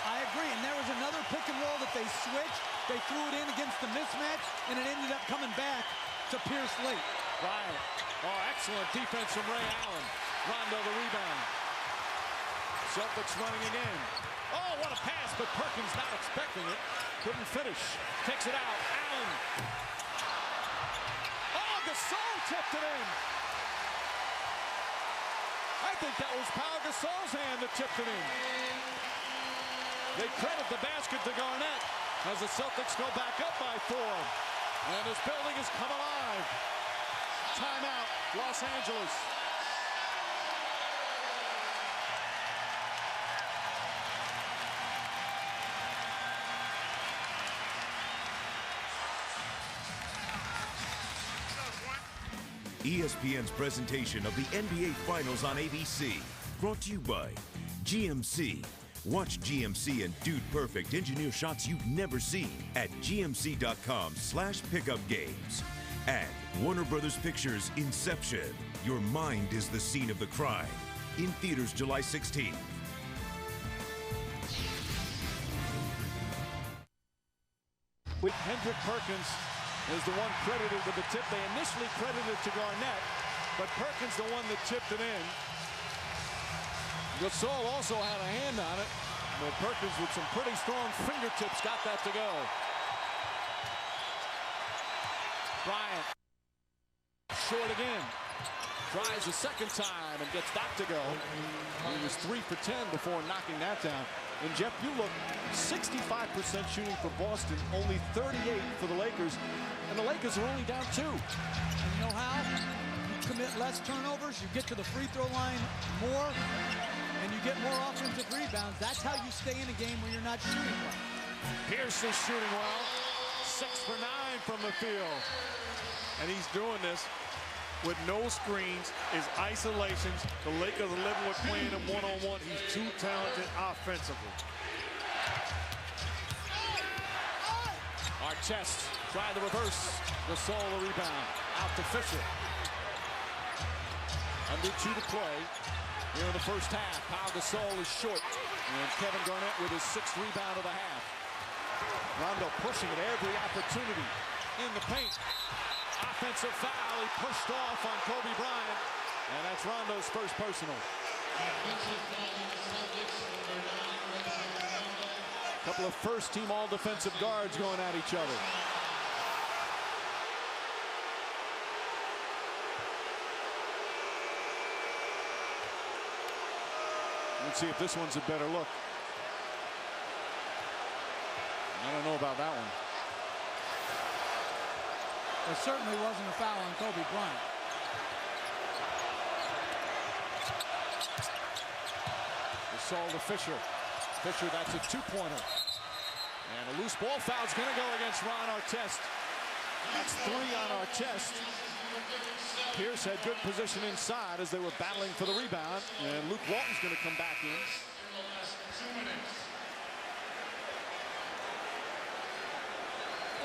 I agree, and there was another pick and roll that they switched. They threw it in against the mismatch, and it ended up coming back to Pierce late. Bryant. Oh, excellent defense from Ray Allen. Rondo the rebound. Celtics running again. Oh, what a pass, but Perkins not expecting it. Couldn't finish. Takes it out. Allen. Oh, Gasol tipped it in. I think that was Pau Gasol's hand that tipped it in. They credit the basket to Garnett as the Celtics go back up by 4. And this building has come alive. Timeout, Los Angeles. ESPN's presentation of the NBA Finals on ABC, brought to you by GMC. Watch GMC and Dude Perfect engineer shots you've never seen at gmc.com/pickupgames. And Warner Brothers Pictures' Inception. Your mind is the scene of the crime. In theaters July 16th. With Hendrick Perkins is the one credited with the tip. They initially credited it to Garnett, but Perkins the one that tipped it in. Gasol also had a hand on it, but Perkins with some pretty strong fingertips got that to go. Bryant. Short again. Tries a second time and gets that to go. He was 3 for 10 before knocking that down. And Jeff, you look 65% shooting for Boston, only 38 for the Lakers. And the Lakers are only down 2. And you know how? You commit less turnovers, you get to the free throw line more, and you get more offensive rebounds. That's how you stay in a game where you're not shooting well. Pierce is shooting well. 6 for 9 from the field. And he's doing this with no screens, his isolations. The Lakers are living with playing him one-on-one. He's too talented offensively. Artest trying the reverse. Gasol the rebound. Out to Fisher. Under 2 to play here in the first half. Pau Gasol is short. And Kevin Garnett with his 6th rebound of the half. Rondo pushing at every opportunity in the paint. Offensive foul. He pushed off on Kobe Bryant. And that's Rondo's first personal. A couple of first-team all-defensive guards going at each other. Let's see if this one's a better look. I don't know about that one. There certainly wasn't a foul on Kobe Bryant. Gasol to Fisher. Fisher, that's a 2-pointer. And a loose ball foul's going to go against Ron Artest. That's 3 on Artest. Pierce had good position inside as they were battling for the rebound. And Luke Walton's going to come back in.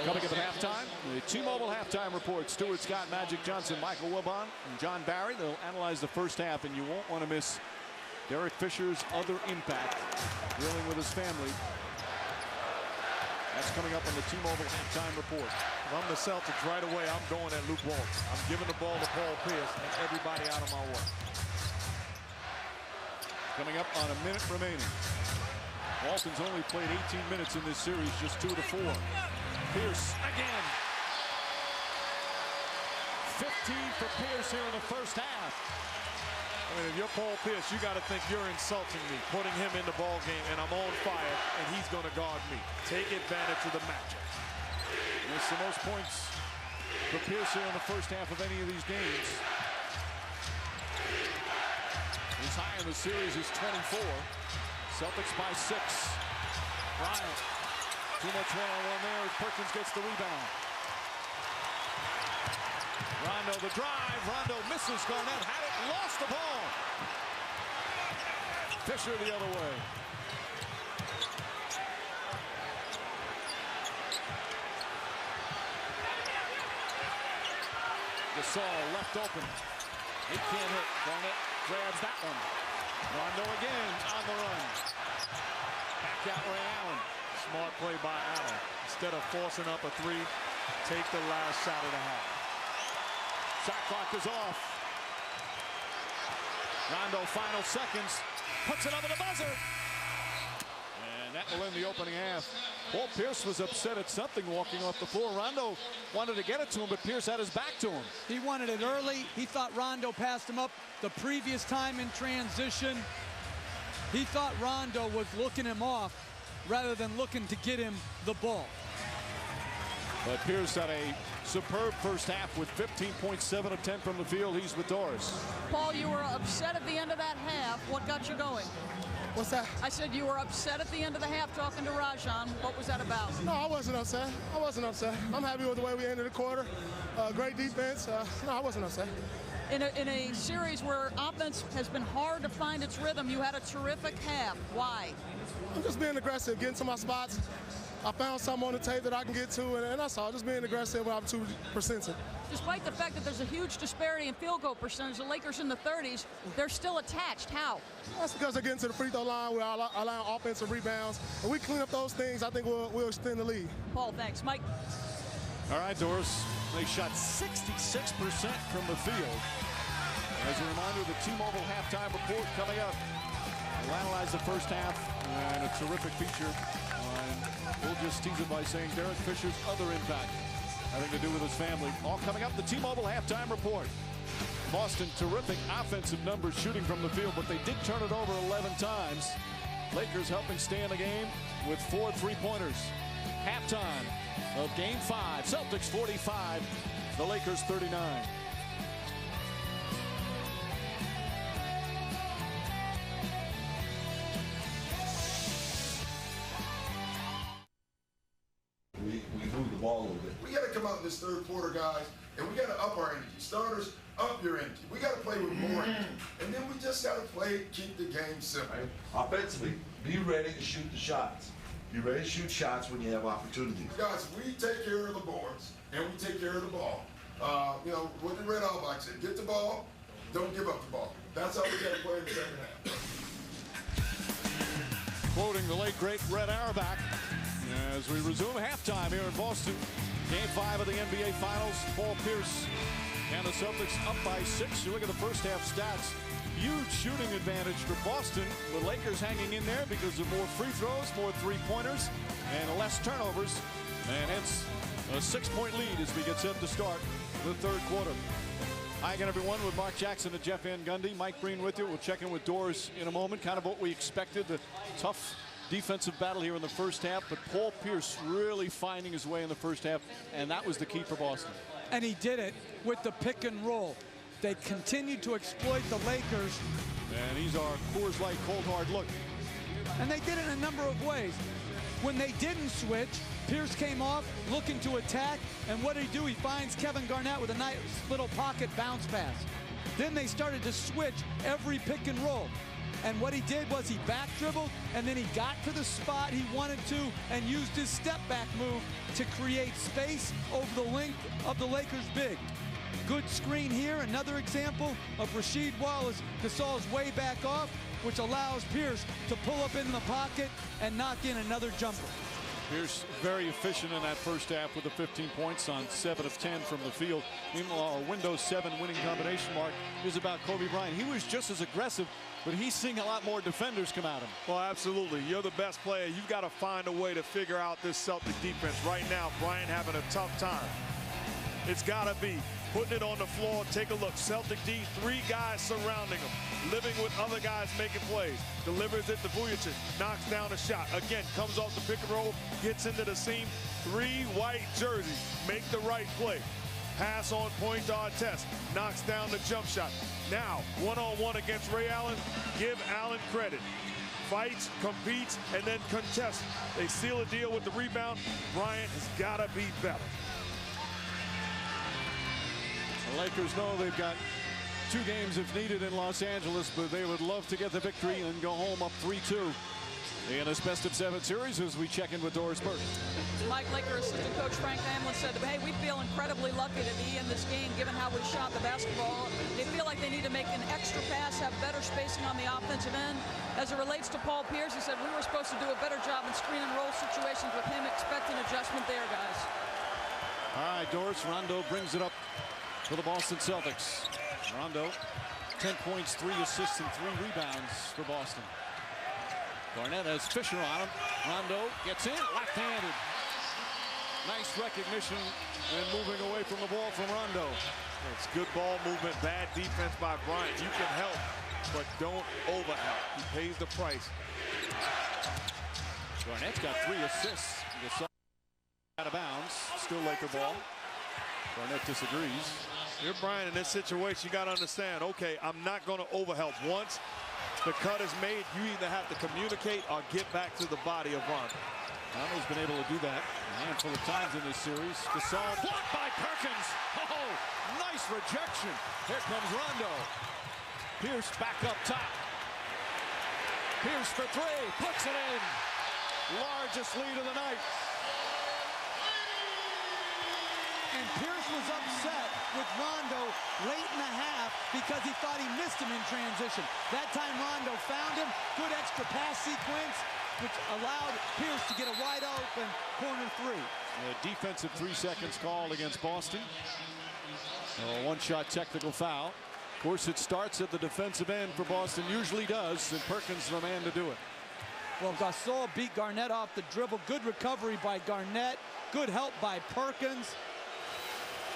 Coming up at halftime, the T-Mobile halftime report. Stuart Scott, Magic Johnson, Michael Wilbon, and John Barry. They'll analyze the first half, and you won't want to miss Derek Fisher's other impact, dealing with his family. That's coming up on the T-Mobile halftime report. If I'm the Celtics right away, I'm going at Luke Walton. I'm giving the ball to Paul Pierce and everybody out of my way. Coming up on a minute remaining. Walton's only played 18 minutes in this series, just 2 to 4. Pierce again. 15 for Pierce here in the first half. I mean, if you're Paul Pierce, you got to think you're insulting me, putting him in the ball game, and I'm on fire, and he's going to guard me. Take advantage of the matchup. It's the most points for Pierce here in the first half of any of these games. His high in the series is 24. Celtics by 6. Bryant. Too much one-on-one there as Perkins gets the rebound. Rondo the drive. Rondo misses. Garnett had it. Lost the ball. Fisher the other way. Gasol left open. It can't hit. Garnett grabs that one. Rondo again on the run. Back out Ray Allen. Smart play by Allen. Instead of forcing up a three, take the last shot of the half. Shot clock is off. Rondo, final seconds. Puts it over the buzzer. And that will end the opening half. Paul Pierce was upset at something walking off the floor. Rondo wanted to get it to him, but Pierce had his back to him. He wanted it early. He thought Rondo passed him up the previous time in transition. He thought Rondo was looking him off rather than looking to get him the ball. But Pierce had a superb first half with 15.7 of 10 from the field. He's with Doris. Paul, you were upset at the end of that half. What got you going? What's that? I said you were upset at the end of the half talking to Rajon. What was that about? No, I wasn't upset. I wasn't upset. I'm happy with the way we ended the quarter. Great defense. No, I wasn't upset. In a series where offense has been hard to find its rhythm, you had a terrific half. Why? I'm just being aggressive, getting to my spots. I found something on the tape that I can get to, and that's all. Just being aggressive when I'm 2%. Despite the fact that there's a huge disparity in field goal percentage, the Lakers in the 30s, they're still attached. How? That's because they're getting to the free throw line. We're allowing offensive rebounds. If we clean up those things, I think we'll extend the lead. Paul, thanks. Mike? All right, Doris. They shot 66% from the field. As a reminder, the T-Mobile halftime report coming up. We'll analyze the first half and a terrific feature. We'll just tease it by saying Derek Fisher's other impact having to do with his family. All coming up, the T-Mobile halftime report. Boston, terrific offensive numbers shooting from the field, but they did turn it over 11 times. Lakers helping stay in the game with 4 3-pointers. Halftime of Game 5. Celtics 45, the Lakers 39. We move the ball a little bit. We got to come out in this third quarter, guys, and we got to up our energy. Starters, up your energy. We got to play with more energy. And then we just got to play, keep the game simple. Right? Offensively, be ready to shoot the shots. Be ready to shoot shots when you have opportunities. Guys, we take care of the boards, and we take care of the ball. You know, what the Red Auerbach said, get the ball, don't give up the ball. That's how we got to play in the second half. Quoting the late, great Red Auerbach, as we resume halftime here in Boston. Game 5 of the NBA Finals. Paul Pierce and the Celtics up by 6. You look at the first half stats. Huge shooting advantage for Boston. The Lakers hanging in there because of more free throws, more three-pointers, and less turnovers. And hence a 6-point lead as we get set to start the third quarter. Hi again, everyone, with Mark Jackson and Jeff Van Gundy. Mike Breen with you. We'll check in with Doris in a moment. Kind of what we expected. The tough defensive battle here in the first half, but Paul Pierce really finding his way in the first half, and that was the key for Boston. And he did it with the pick and roll. They continued to exploit the Lakers. And he's our Coors Light cold hard look. And they did it in a number of ways. When they didn't switch, Pierce came off looking to attack, and what did he do? He finds Kevin Garnett with a nice little pocket bounce pass. Then they started to switch every pick and roll. And what he did was he back dribbled, and then he got to the spot he wanted to and used his step back move to create space over the length of the Lakers big. Good screen here, another example of Rasheed Wallace. Gasol's way back off, which allows Pierce to pull up in the pocket and knock in another jumper. Pierce very efficient in that first half with the 15 points on 7 of 10 from the field. Meanwhile, our Windows 7 winning combination, Mark, is about Kobe Bryant. He was just as aggressive, but he's seeing a lot more defenders come at him. Well, absolutely. You're the best player. You've got to find a way to figure out this Celtic defense. Right now, Bryant having a tough time. It's got to be putting it on the floor. Take a look. Celtic D, 3 guys surrounding him, living with other guys making plays. Delivers it to Vujacic, knocks down a shot. Again, comes off the pick and roll, gets into the seam. 3 white jerseys make the right play. Pass on point to Artest, knocks down the jump shot. Now, one-on-one against Ray Allen. Give Allen credit. Fights, competes, and then contests. They seal a deal with the rebound. Bryant has got to be better. The Lakers know they've got 2 games if needed in Los Angeles, but they would love to get the victory and go home up 3-2. In this best of 7 series, as we check in with Doris Burke. Mike Laker assistant coach Frank Hamlin said, hey, we feel incredibly lucky to be in this game given how we shot the basketball. They feel like they need to make an extra pass, have better spacing on the offensive end. As it relates to Paul Pierce, he said we were supposed to do a better job in screen and roll situations with him. Expect an adjustment there, guys. All right, Doris. Rondo brings it up for the Boston Celtics. Rondo, 10 points, 3 assists, and 3 rebounds for Boston. Garnett has Fisher on him. Rondo gets in, left-handed. Nice recognition and moving away from the ball from Rondo. It's good ball movement, bad defense by Bryant. You can help, but don't overhelp. He pays the price. Garnett's got 3 assists. Out of bounds. Still Laker ball. Garnett disagrees. You're Bryant in this situation. You got to understand, okay, I'm not going to overhelp. Once the cut is made, you either have to communicate or get back to the body of Rondo. Rondo's been able to do that a handful of times in this series. Gasol blocked by Perkins. Oh, nice rejection. Here comes Rondo. Pierce back up top. Pierce for 3, puts it in. Largest lead of the night. And Pierce was upset with Rondo late in the half because he thought he missed him in transition. That time Rondo found him. Good extra pass sequence, which allowed Pierce to get a wide open corner 3. A defensive 3 seconds called against Boston. A one-shot technical foul. Of course, it starts at the defensive end for Boston. Usually does, and Perkins the man to do it. Well, Gasol beat Garnett off the dribble. Good recovery by Garnett. Good help by Perkins.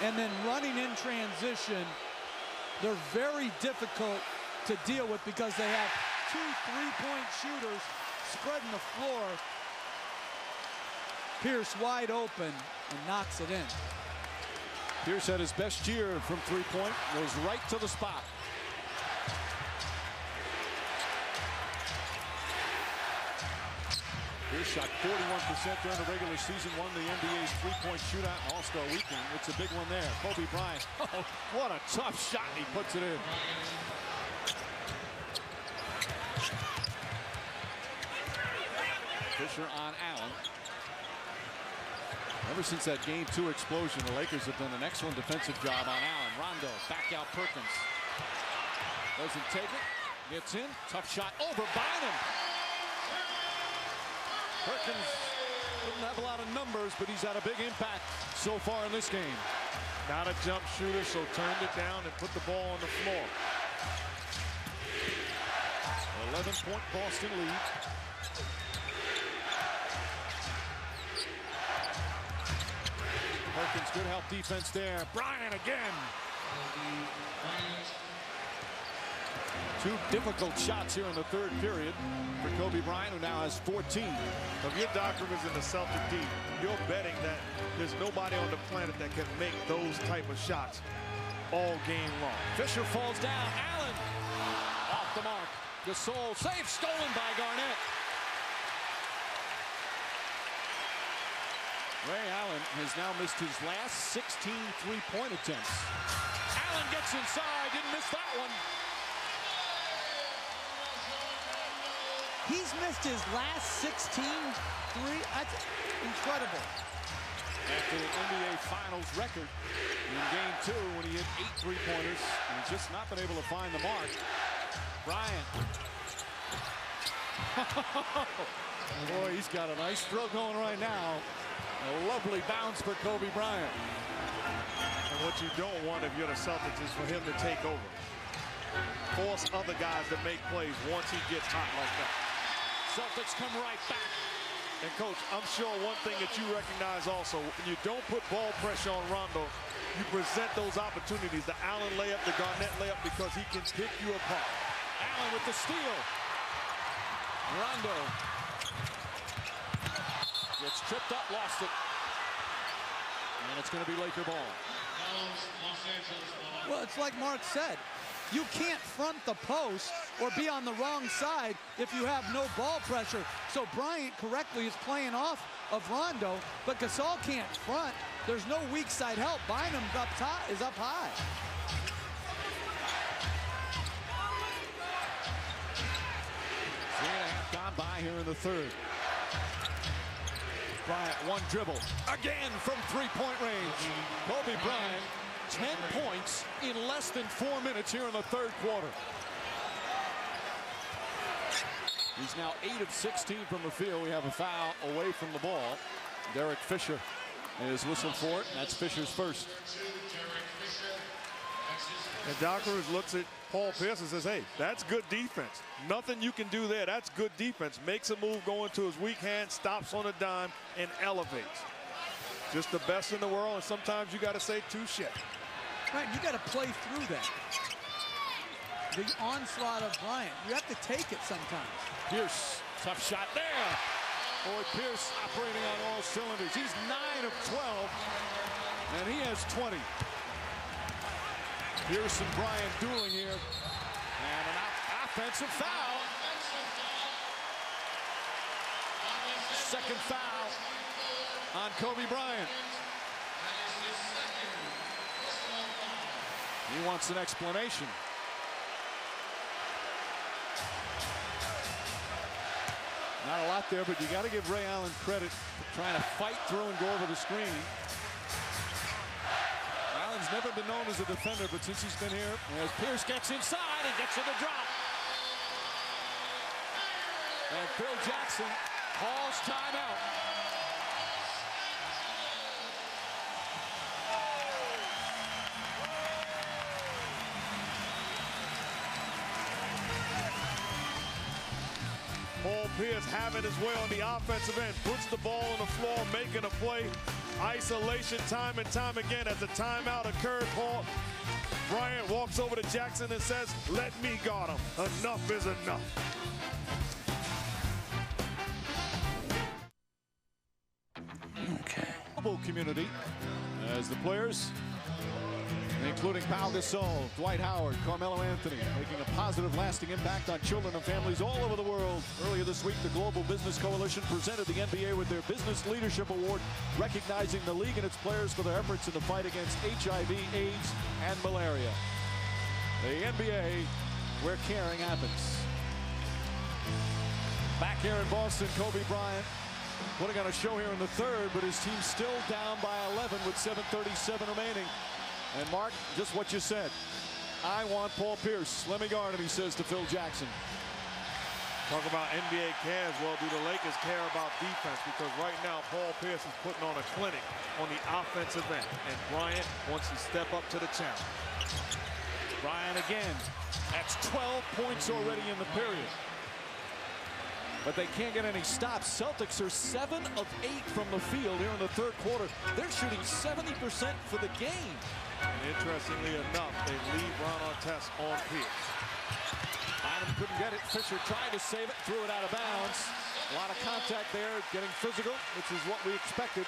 And then running in transition, they're very difficult to deal with because they have 2 3-point shooters spreading the floor. Pierce wide open and knocks it in. Pierce had his best year from 3-point, goes right to the spot. Pierce shot 41% during the regular season, won the NBA's 3-point shootout and All-Star weekend. It's a big one there. Kobe Bryant. Oh, what a tough shot. He puts it in. Fisher on Allen. Ever since that Game 2 explosion, the Lakers have done an excellent defensive job on Allen. Rondo, back out Perkins. Doesn't take it. Gets in. Tough shot over Bynum. Perkins doesn't have a lot of numbers, but he's had a big impact so far in this game. Not a jump shooter, so turned it down and put the ball on the floor. 11-point Boston lead. Perkins, good help defense there. Bryant again. 2 difficult shots here in the 3rd period for Kobe Bryant, who now has 14. If your Doc Rivers in the Celtic D, you're betting that there's nobody on the planet that can make those type of shots all game long. Fisher falls down. Allen off the mark. Gasol save, stolen by Garnett. Ray Allen has now missed his last 16 3-point attempts. Allen gets inside, didn't miss that one. He's missed his last 16 3. That's incredible. After the NBA Finals record in Game 2 when he hit 8 3-pointers, and he's just not been able to find the mark. Bryant. Boy, he's got a nice throw going right now. A lovely bounce for Kobe Bryant. And what you don't want if you're the Celtics is for him to take over. Force other guys to make plays once he gets hot like that. Celtics come right back. And Coach, I'm sure one thing that you recognize also, when you don't put ball pressure on Rondo, you present those opportunities, the Allen layup, the Garnett layup, because he can pick you apart. Allen with the steal. Rondo gets tripped up, lost it. And it's going to be Laker ball. Well, it's like Mark said. You can't front the post or be on the wrong side if you have no ball pressure. So Bryant correctly is playing off of Rondo, but Gasol can't front. There's no weak side help. Bynum up top is up high. gone by here in the third. Bryant, one dribble. Again from three-point range. Kobe Bryant, 10 points in less than 4 minutes here in the third quarter. He's now 8 of 16 from the field. We have a foul away from the ball. Derek Fisher is whistled for it, and that's Fisher's first. And Doc Rivers looks at Paul Pierce and says, hey, that's good defense. Nothing you can do there. That's good defense. Makes a move going to his weak hand, stops on a dime, and elevates. Just the best in the world, and sometimes you got to say touche. Right, you got to play through that. The onslaught of Bryant, you have to take it sometimes. Pierce, tough shot there. Boy, Pierce operating on all cylinders. He's 9 of 12, and he has 20. Pierce and Bryant dueling here. And an offensive foul. Second foul on Kobe Bryant. He wants an explanation. Not a lot there, but you got to give Ray Allen credit for trying to fight through and go over the screen. Allen's never been known as a defender, but since he's been here, as Pierce gets inside and gets to the drop. And Phil Jackson calls timeout. Paul Pierce having his way on the offensive end, puts the ball on the floor, making a play. Isolation time and time again. As the timeout occurred, Paul Bryant walks over to Jackson and says, let me guard him. Enough is enough. Okay. Community as the players, including Pau Gasol, Dwight Howard, Carmelo Anthony, making a positive, lasting impact on children and families all over the world. Earlier this week, the Global Business Coalition presented the NBA with their Business Leadership Award, recognizing the league and its players for their efforts in the fight against HIV, AIDS, and malaria. The NBA, where caring happens. Back here in Boston, Kobe Bryant putting on a show here in the third, but his team's still down by 11 with 7:37 remaining. And Mark, just what you said. I want Paul Pierce. Let me guard him, he says to Phil Jackson. Talk about NBA cares. Well, do the Lakers care about defense? Because right now, Paul Pierce is putting on a clinic on the offensive end. And Bryant wants to step up to the challenge. Bryant again. That's 12 points already in the period. But they can't get any stops. Celtics are 7 of 8 from the field here in the third quarter. They're shooting 70% for the game. And interestingly enough, they leave Ron Artest on Pierce. Bynum couldn't get it. Fisher tried to save it, threw it out of bounds. A lot of contact there, getting physical, which is what we expected.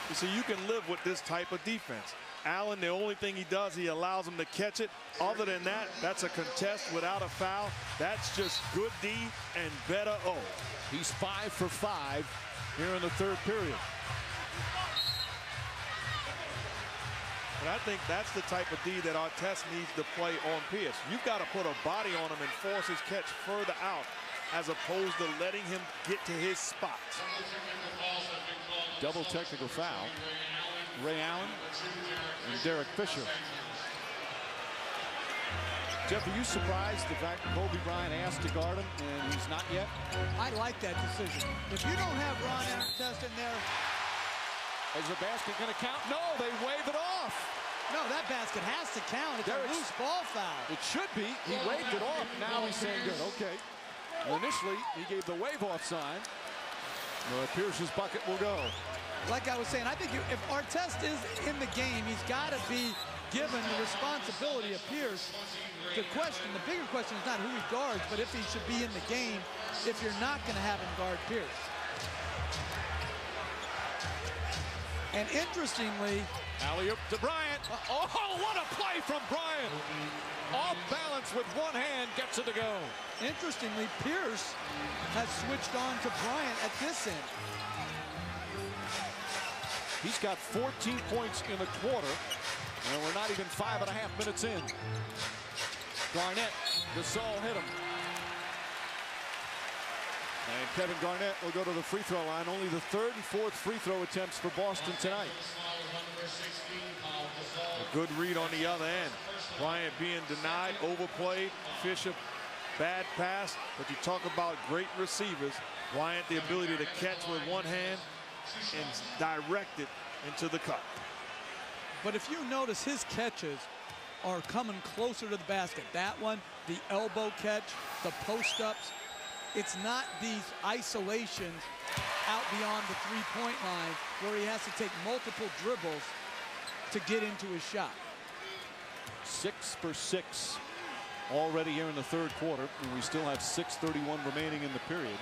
You see, you can live with this type of defense. Allen, the only thing he does, he allows him to catch it. Other than that, that's a contest without a foul. That's just good D and better O. He's 5 for 5 here in the third period. But I think that's the type of D that Artest needs to play on Pierce. You've got to put a body on him and force his catch further out as opposed to letting him get to his spots. Double technical foul. Ray Allen and Derek Fisher. Jeff, are you surprised the fact that Kobe Bryant asked to guard him and he's not yet? I like that decision. If you don't have Ron Artest in there. Is the basket going to count? No, they wave it off. No, that basket has to count. It's a loose ball foul. It should be. He waved it off. Now he's saying good. Okay. Well, initially, he gave the wave-off sign. Pierce's bucket will go. Like I was saying, I think if Artest is in the game, he's got to be given the responsibility of Pierce. The bigger question is not who he guards, but if he should be in the game if you're not going to have him guard Pierce. And interestingly, alley-oop to Bryant. Oh, what a play from Bryant. Off balance with one hand, gets it to go. Interestingly, Pierce has switched on to Bryant at this end. He's got 14 points in the quarter, and we're not even 5.5 minutes in. Garnett Gasol hit him. And Kevin Garnett will go to the free throw line. Only the third and fourth free throw attempts for Boston tonight. A good read on the other end. Bryant being denied, overplayed. Fisher, bad pass. But you talk about great receivers. Bryant, the ability to catch with one hand and direct it into the cut. But if you notice, his catches are coming closer to the basket. That one, the elbow catch, the post-ups. It's not these isolations out beyond the three-point line where he has to take multiple dribbles to get into his shot. 6 for 6 already here in the third quarter, and we still have 6:31 remaining in the period.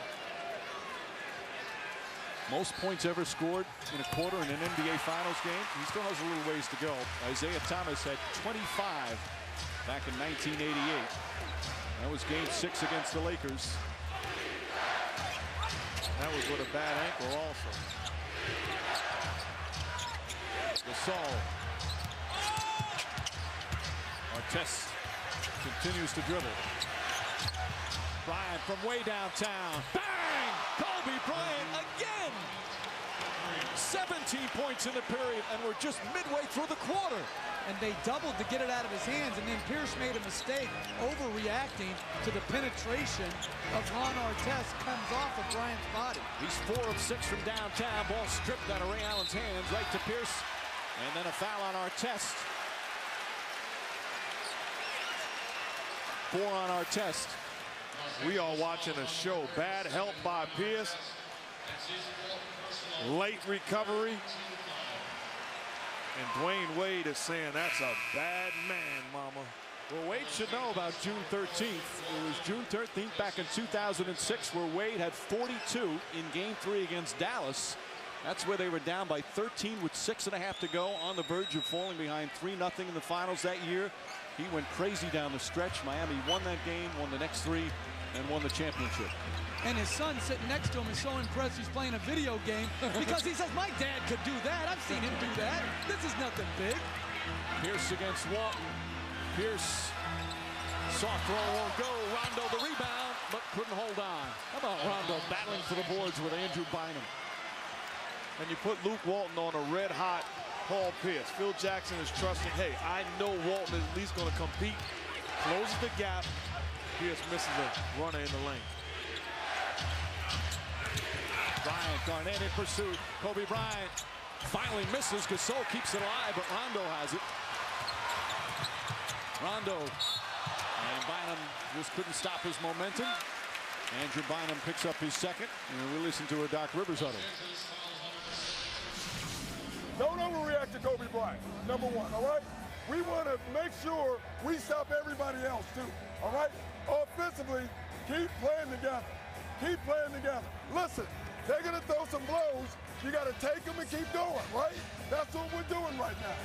Most points ever scored in a quarter in an NBA Finals game. He still has a little ways to go. Isaiah Thomas had 25 back in 1988. That was game 6 against the Lakers. That was with a bad ankle also. Gasol. Artest continues to dribble. Bryant from way downtown. Bang! Kobe Bryant again! 17 points in the period, and we're just midway through the quarter. And they doubled to get it out of his hands, and then Pierce made a mistake, overreacting to the penetration of Ron Artest comes off of Bryant's body. He's 4 of 6 from downtown. Ball stripped out of Ray Allen's hands, right to Pierce. And then a foul on Artest. 4 on Artest. We are watching a show. Bad help by Pierce. Late recovery. And Dwayne Wade is saying that's a bad man, mama. Well, Wade should know about June 13th. It was June 13th back in 2006 where Wade had 42 in game 3 against Dallas. That's where they were down by 13 with 6.5 to go, on the verge of falling behind 3-0 in the finals that year. He went crazy down the stretch. Miami won that game, won the next 3, and won the championship. And his son sitting next to him is so impressed he's playing a video game because he says, my dad could do that. I've seen him do that. This is nothing big. Pierce against Walton. Pierce, soft throw won't go. Rondo the rebound, but couldn't hold on. How about Rondo battling for the boards with Andrew Bynum? And you put Luke Walton on a red-hot Paul Pierce. Phil Jackson is trusting, hey, I know Walton is at least going to compete. Closes the gap. Pierce misses a runner in the lane. Bryant, Garnett in pursuit. Kobe Bryant finally misses. Gasol keeps it alive, but Rondo has it. Rondo. And Bynum just couldn't stop his momentum. Andrew Bynum picks up his second. And we listen to a Doc Rivers huddle. Don't overreact to Kobe Bryant, number one, all right? We want to make sure we stop everybody else, too, all right? Offensively, keep playing together. Keep playing together. Listen, they're going to throw some blows. You got to take them and keep going, right? That's what we're doing right now.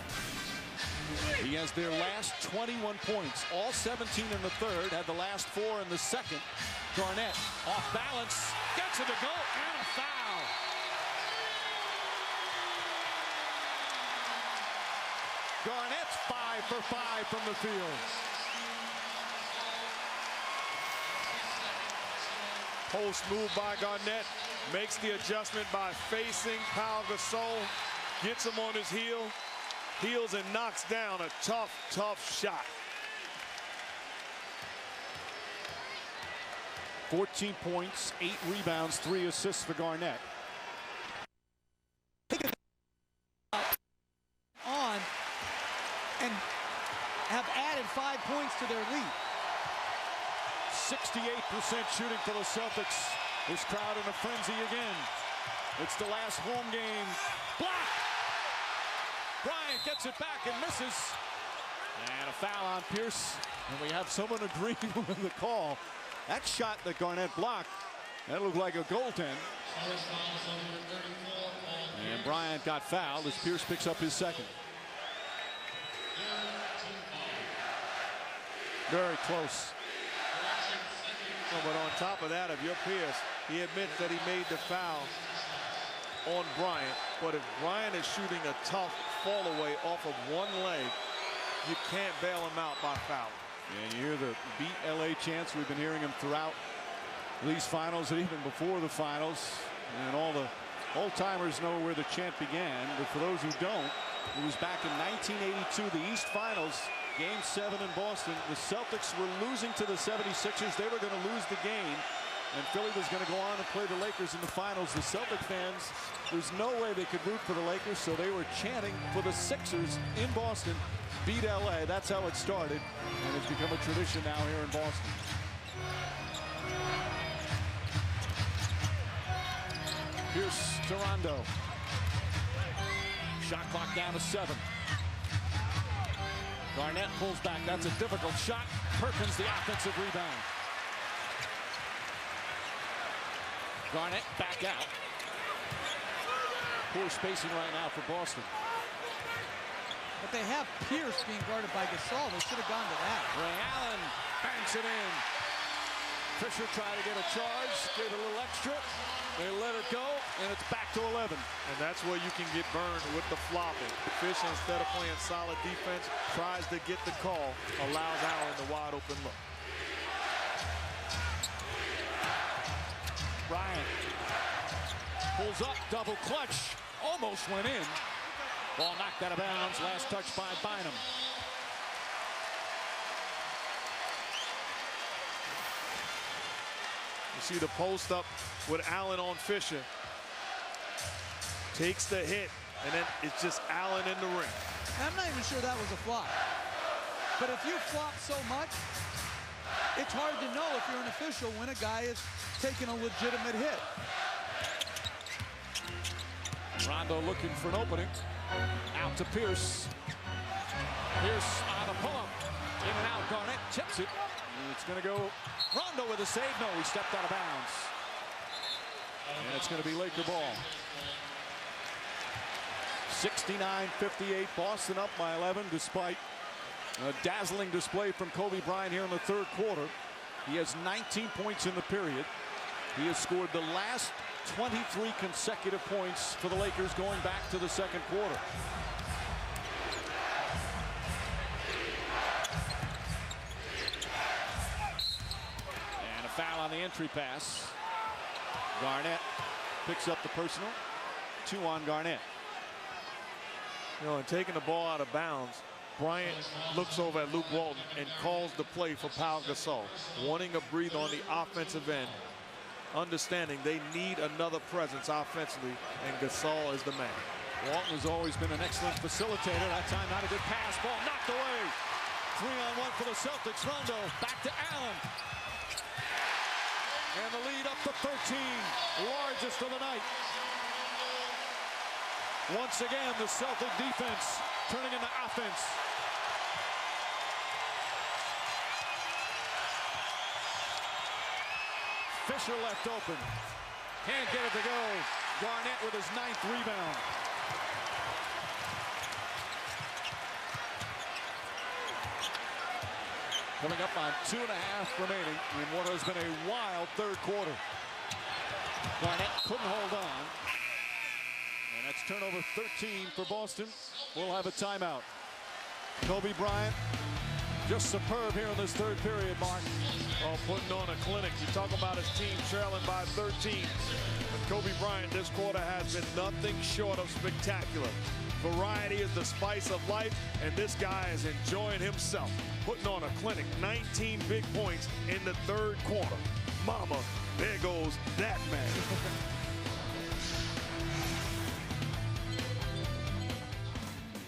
He has their last 21 points, all 17 in the third, had the last 4 in the second. Garnett off balance, gets it to go, and a foul. Garnett's 5 for 5 from the field. Post move by Garnett, makes the adjustment by facing Pau Gasol, gets him on his heels and knocks down a tough, tough shot. 14 points, 8 rebounds, 3 assists for Garnett. On and have added 5 points to their lead. 68% shooting for the Celtics. This crowd in a frenzy again. It's the last home game. Block! Bryant gets it back and misses. And a foul on Pierce. And we have someone agreeing with the call. That shot that Garnett blocked, that looked like a goaltend. And Bryant got fouled as Pierce picks up his second. Very close. But on top of that, if you're Pierce, he admits that he made the foul on Bryant. But if Bryant is shooting a tough fall away off of one leg, you can't bail him out by foul. And you hear the Beat LA chants. We've been hearing them throughout these finals and even before the finals. And all the old-timers know where the chant began. But for those who don't, it was back in 1982, the East Finals, Game 7 in Boston. The Celtics were losing to the 76ers. They were going to lose the game. And Philly was going to go on and play the Lakers in the finals. The Celtic fans, there's no way they could root for the Lakers, so they were chanting for the Sixers in Boston. Beat LA. That's how it started, and it's become a tradition now here in Boston. Here's to Rondo. Shot clock down to 7. Garnett pulls back. That's a difficult shot. Perkins the offensive rebound. Garnett back out. Poor spacing right now for Boston. But they have Pierce being guarded by Gasol. They should have gone to that. Ray Allen banks it in. Fisher tried to get a charge, gave it a little extra. They let it go, and it's back to 11. And that's where you can get burned with the flopping. Fisher, instead of playing solid defense, tries to get the call, allows Allen the wide open look. Bryant pulls up, double clutch, almost went in. Ball knocked out of bounds, last touch by Bynum. You see the post up with Allen on Fisher. Takes the hit, and then it's just Allen in the ring. I'm not even sure that was a flop. But if you flop so much, it's hard to know if you're an official when a guy is taking a legitimate hit. Rondo looking for an opening. Out to Pierce. Pierce on the pull-up. In and out. Garnett tips it. It's going to go. Rondo with a save. No, he stepped out of bounds. And it's going to be Laker ball. 69-58. Boston up by 11 despite a dazzling display from Kobe Bryant here in the third quarter. He has 19 points in the period. He has scored the last 23 consecutive points for the Lakers going back to the second quarter. And a foul on the entry pass. Garnett picks up the personal. 2 on Garnett. You know, and taking the ball out of bounds, Bryant looks over at Luke Walton and calls the play for Pau Gasol, wanting a breather on the offensive end, understanding they need another presence offensively, and Gasol is the man. Walton has always been an excellent facilitator. That time not a good pass. Ball knocked away. 3-on-1 for the Celtics. Rondo back to Allen. And the lead up to 13. Largest of the night. Once again, the Celtic defense turning into offense. Fisher left open. Can't get it to go. Garnett with his 9th rebound. Coming up on 2.5 remaining in what has been a wild third quarter. Garnett couldn't hold on. And that's turnover 13 for Boston. We'll have a timeout. Kobe Bryant, just superb here in this third period, Mark. Oh, putting on a clinic. You talk about his team trailing by 13. But Kobe Bryant this quarter has been nothing short of spectacular. Variety is the spice of life, and this guy is enjoying himself. Putting on a clinic, 19 big points in the third quarter. Mama, there goes that man.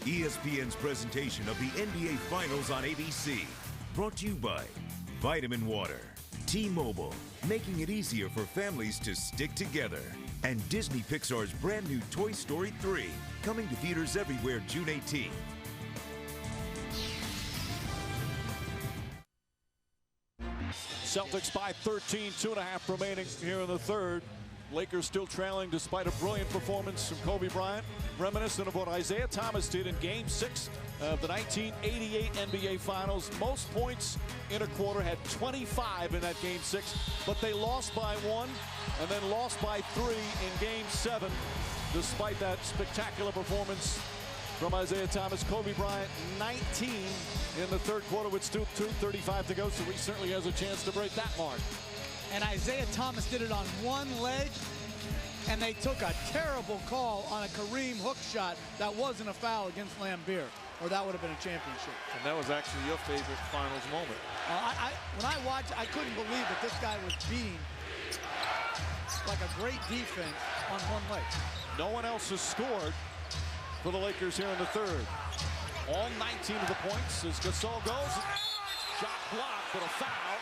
ESPN's presentation of the NBA Finals on ABC. Brought to you by Vitamin Water, T-Mobile, making it easier for families to stick together, and Disney Pixar's brand new Toy Story 3, coming to theaters everywhere June 18th. Celtics by 13, 2.5 remaining here in the third. Lakers still trailing despite a brilliant performance from Kobe Bryant, reminiscent of what Isaiah Thomas did in Game 6 of the 1988 NBA Finals. Most points in a quarter, had 25 in that Game 6, but they lost by 1 and then lost by 3 in Game 7, despite that spectacular performance from Isaiah Thomas. Kobe Bryant, 19 in the third quarter with 2:35 to go, so he certainly has a chance to break that mark. And Isaiah Thomas did it on one leg, and they took a terrible call on a Kareem hook shot that wasn't a foul against Lambeer, or that would have been a championship. And that was actually your favorite finals moment. When I watched, I couldn't believe that this guy was beating like a great defense on one leg. No one else has scored for the Lakers here in the third. All 19 of the points as Gasol goes. Shot blocked, but a foul.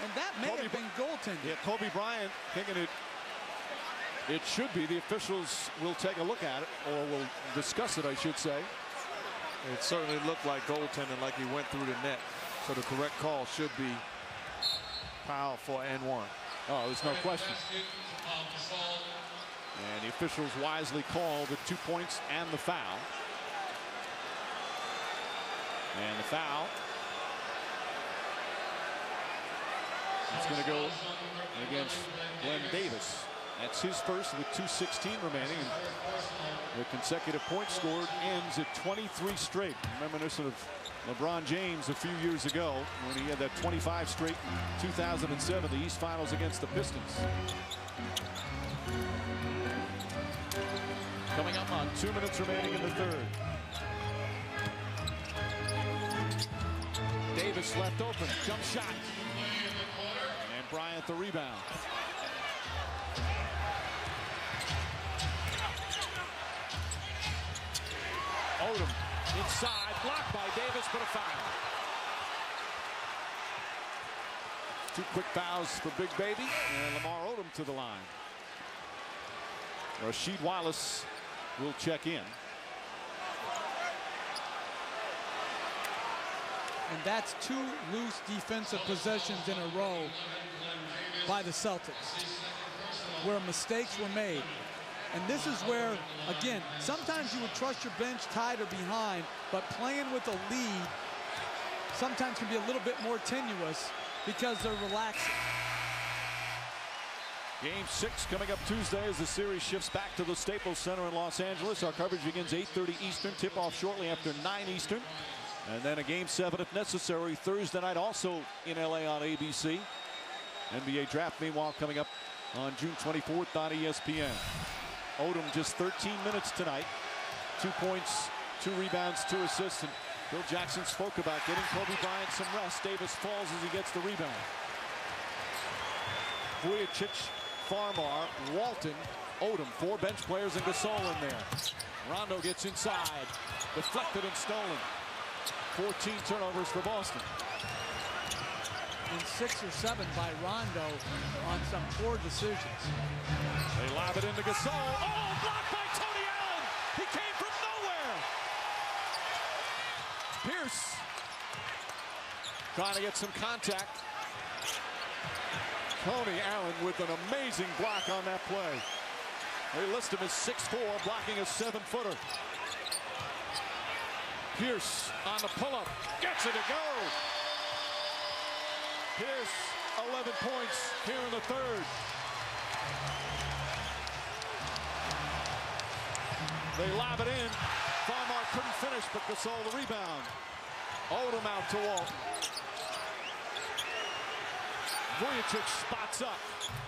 And that may have been goaltending. Yeah, Kobe Bryant thinking it should be. The officials will take a look at it, or will discuss it, I should say. It certainly looked like goaltending, like he went through the net. So the correct call should be foul for N1. Oh, there's no question. And the officials wisely call the 2 points and the foul. And the foul. It's going to go against Glenn Davis. That's his first with 2:16 remaining. And the consecutive points scored ends at 23 straight. Reminiscent of LeBron James a few years ago when he had that 25 straight in 2007, the East Finals against the Pistons. Coming up on 2 minutes remaining in the third. Davis left open, jump shot. And Bryant the rebound. Odom inside, blocked by Davis, but a foul. 2 quick fouls for Big Baby, and Lamar Odom to the line. Rasheed Wallace will check in. And that's 2 loose defensive possessions in a row by the Celtics, where mistakes were made. And this is where, again, sometimes you would trust your bench tied or behind, but playing with a lead sometimes can be a little bit more tenuous because they're relaxing. Game 6 coming up Tuesday as the series shifts back to the Staples Center in Los Angeles. Our coverage begins 8:30 Eastern, tip-off shortly after 9 Eastern. And then a Game 7, if necessary, Thursday night, also in LA on ABC. NBA Draft, meanwhile, coming up on June 24th on ESPN. Odom just 13 minutes tonight. 2 points, 2 rebounds, 2 assists. And Bill Jackson spoke about getting Kobe Bryant some rest. Davis falls as he gets the rebound. Vujicic, Farmar, Walton, Odom, 4 bench players and Gasol in there. Rondo gets inside, deflected and stolen. 14 turnovers for Boston. And 6 or 7 by Rondo on some poor decisions. They lob it into Gasol. Oh, blocked by Tony Allen. He came from nowhere. Pierce trying to get some contact. Tony Allen with an amazing block on that play. They list him as 6'4", blocking a 7-footer. Pierce on the pull-up, gets it to go. Pierce, 11 points here in the third. They lob it in. Farmar couldn't finish, but Gasol the rebound. Odom out to Walton. Vujicic spots up.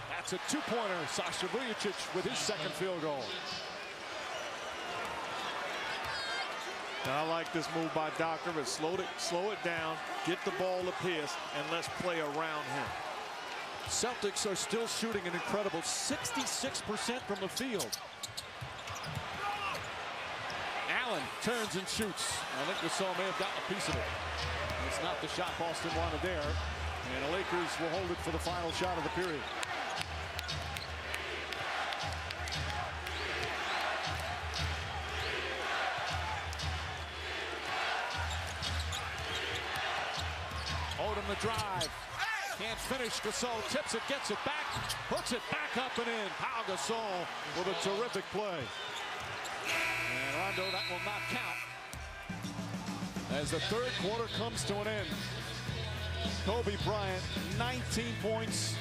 That's a 2-pointer. Sasha Vujicic with his second field goal. And I like this move by Doc Rivers. Slow it down, get the ball to Pierce, and let's play around him. Celtics are still shooting an incredible 66% from the field. Allen turns and shoots. I think Gasol may have gotten a piece of it. It's not the shot Boston wanted there. And the Lakers will hold it for the final shot of the period. Odom the drive. Can't finish. Gasol tips it, gets it back, hooks it back up and in. Pau Gasol with a terrific play. And Rondo, that will not count. As the third quarter comes to an end. Kobe Bryant, 19 points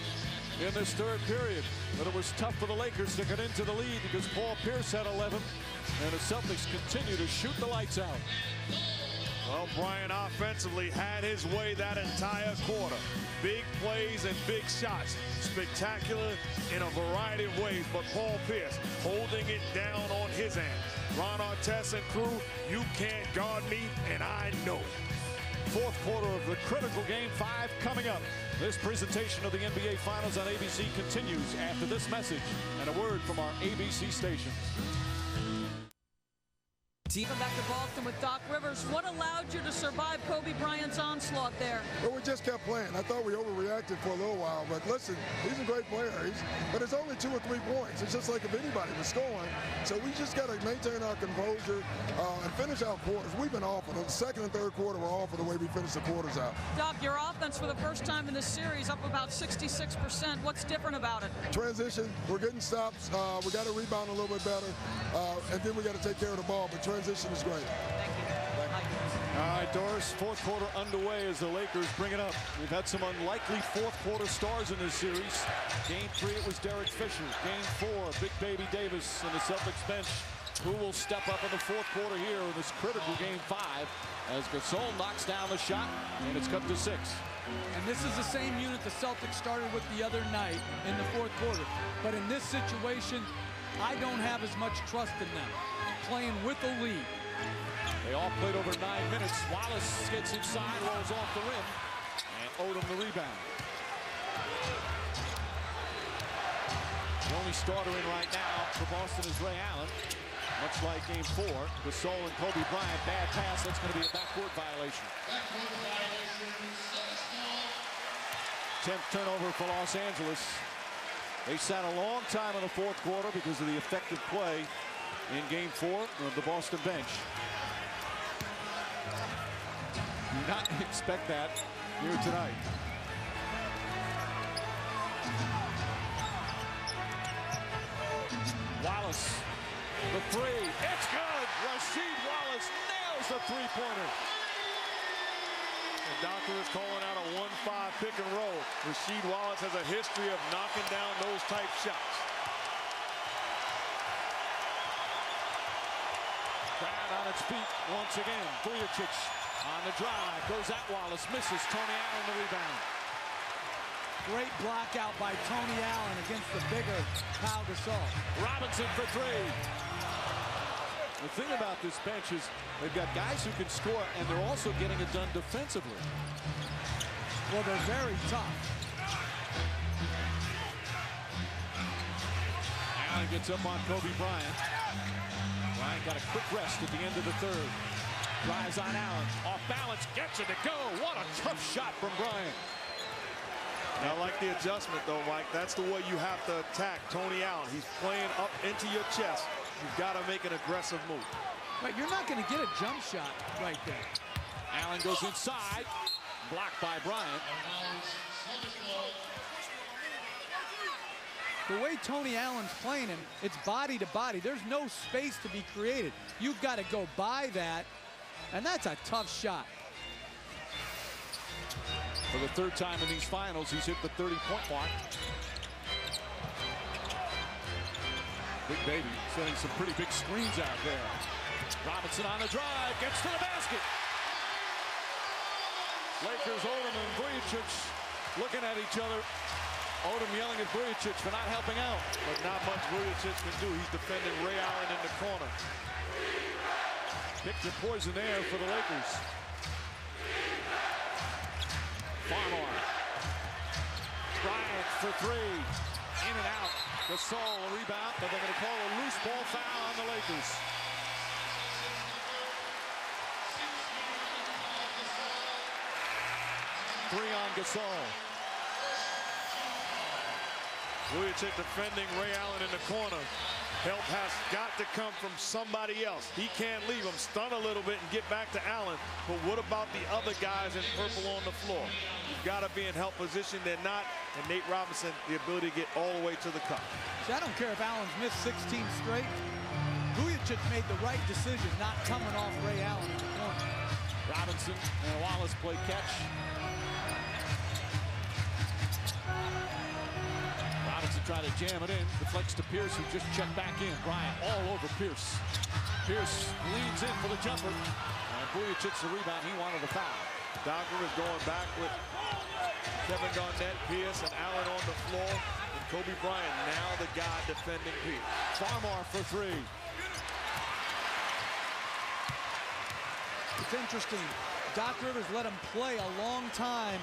in this third period. But it was tough for the Lakers to get into the lead because Paul Pierce had 11. And the Celtics continue to shoot the lights out. Well, Bryant offensively had his way that entire quarter. Big plays and big shots. Spectacular in a variety of ways, but Paul Pierce holding it down on his end. Rondo18 and crew, you can't guard me, and I know it. Fourth quarter of the critical Game 5 coming up. This presentation of the NBA Finals on ABC continues after this message and a word from our ABC stations. Come back to Boston with Doc Rivers. What allowed you to survive Kobe Bryant's onslaught there? Well, we just kept playing. I thought we overreacted for a little while, but listen, he's a great player. But it's only 2 or 3 points. It's just like if anybody was scoring. So we just got to maintain our composure and finish our quarters. We've been awful. The second and third quarter were awful the way we finished the quarters out. Doc, your offense for the first time in this series up about 66%. What's different about it? Transition. We're getting stops. We got to rebound a little bit better. And then we got to take care of the ball. But transition is great. Thank you. All right, Doris, fourth quarter underway as the Lakers bring it up. We've had some unlikely fourth quarter stars in this series. Game 3, it was Derek Fisher. Game 4, Big Baby Davis and the Celtics bench. Who will step up in the fourth quarter here in this critical Game 5 as Gasol knocks down the shot, and it's cut to 6. And this is the same unit the Celtics started with the other night in the fourth quarter. But in this situation, I don't have as much trust in them. Playing with the lead. They all played over 9 minutes. Wallace gets inside, rolls off the rim, and Odom the rebound. The only starter in right now for Boston is Ray Allen. Much like Game 4, Gasol and Kobe Bryant, bad pass. That's going to be a backcourt violation. 10th turnover for Los Angeles. They sat a long time in the fourth quarter because of the effective play in Game 4 of the Boston bench. Do not expect that here tonight. Wallace, the 3, it's good! Rasheed Wallace nails the three-pointer. The doctor is calling out a 1-5 pick and roll. Rasheed Wallace has a history of knocking down those type shots. Crowd on its feet once again. Vujacic on the drive, goes at Wallace, misses. Tony Allen the rebound. Great block out by Tony Allen against the bigger Pau Gasol. Robinson for 3. The thing about this bench is they've got guys who can score, and they're also getting it done defensively. Well, they're very tough. Allen gets up on Kobe Bryant. Bryant got a quick rest at the end of the third. Drives on Allen, off balance, gets it to go. What a tough shot from Bryant. I like the adjustment, though, Mike. That's the way you have to attack Tony Allen. He's playing up into your chest. You've got to make an aggressive move. Right, you're not going to get a jump shot right there. Allen goes inside, blocked by Bryant. The way Tony Allen's playing him, it's body to body. There's no space to be created. You've got to go by that, and that's a tough shot. For the third time in these finals, he's hit the 30-point mark. Big Baby setting some pretty big screens out there. Robinson on the drive, gets to the basket. Lakers, Odom and Vujacic looking at each other. Odom yelling at Vujacic for not helping out. But not much Vujacic can do. He's defending Ray Allen in the corner. Picked the poison there for the Lakers. Farmar. Bryant for 3. In and out. Gasol a rebound, but they're going to call a loose ball foul on the Lakers. Three on Gasol. Vujacic defending Ray Allen in the corner. Help has got to come from somebody else. He can't leave him. Stun a little bit and get back to Allen. But what about the other guys in purple on the floor? You've got to be in help position. They're not. And Nate Robinson, the ability to get all the way to the cup. See, I don't care if Allen's missed 16 straight. Vujacic made the right decision not coming off Ray Allen in the corner. Robinson and Wallace play catch. Robinson tried to jam it in. Deflects to Pierce, who just checked back in. Bryant all over Pierce. Pierce leans in for the jumper. And Vujic hits the rebound. He wanted a foul. Doc Rivers going back with Kevin Garnett, Pierce, and Allen on the floor. And Kobe Bryant now the guy defending Pierce. Farmar for three. It's interesting. Doc Rivers let him play a long time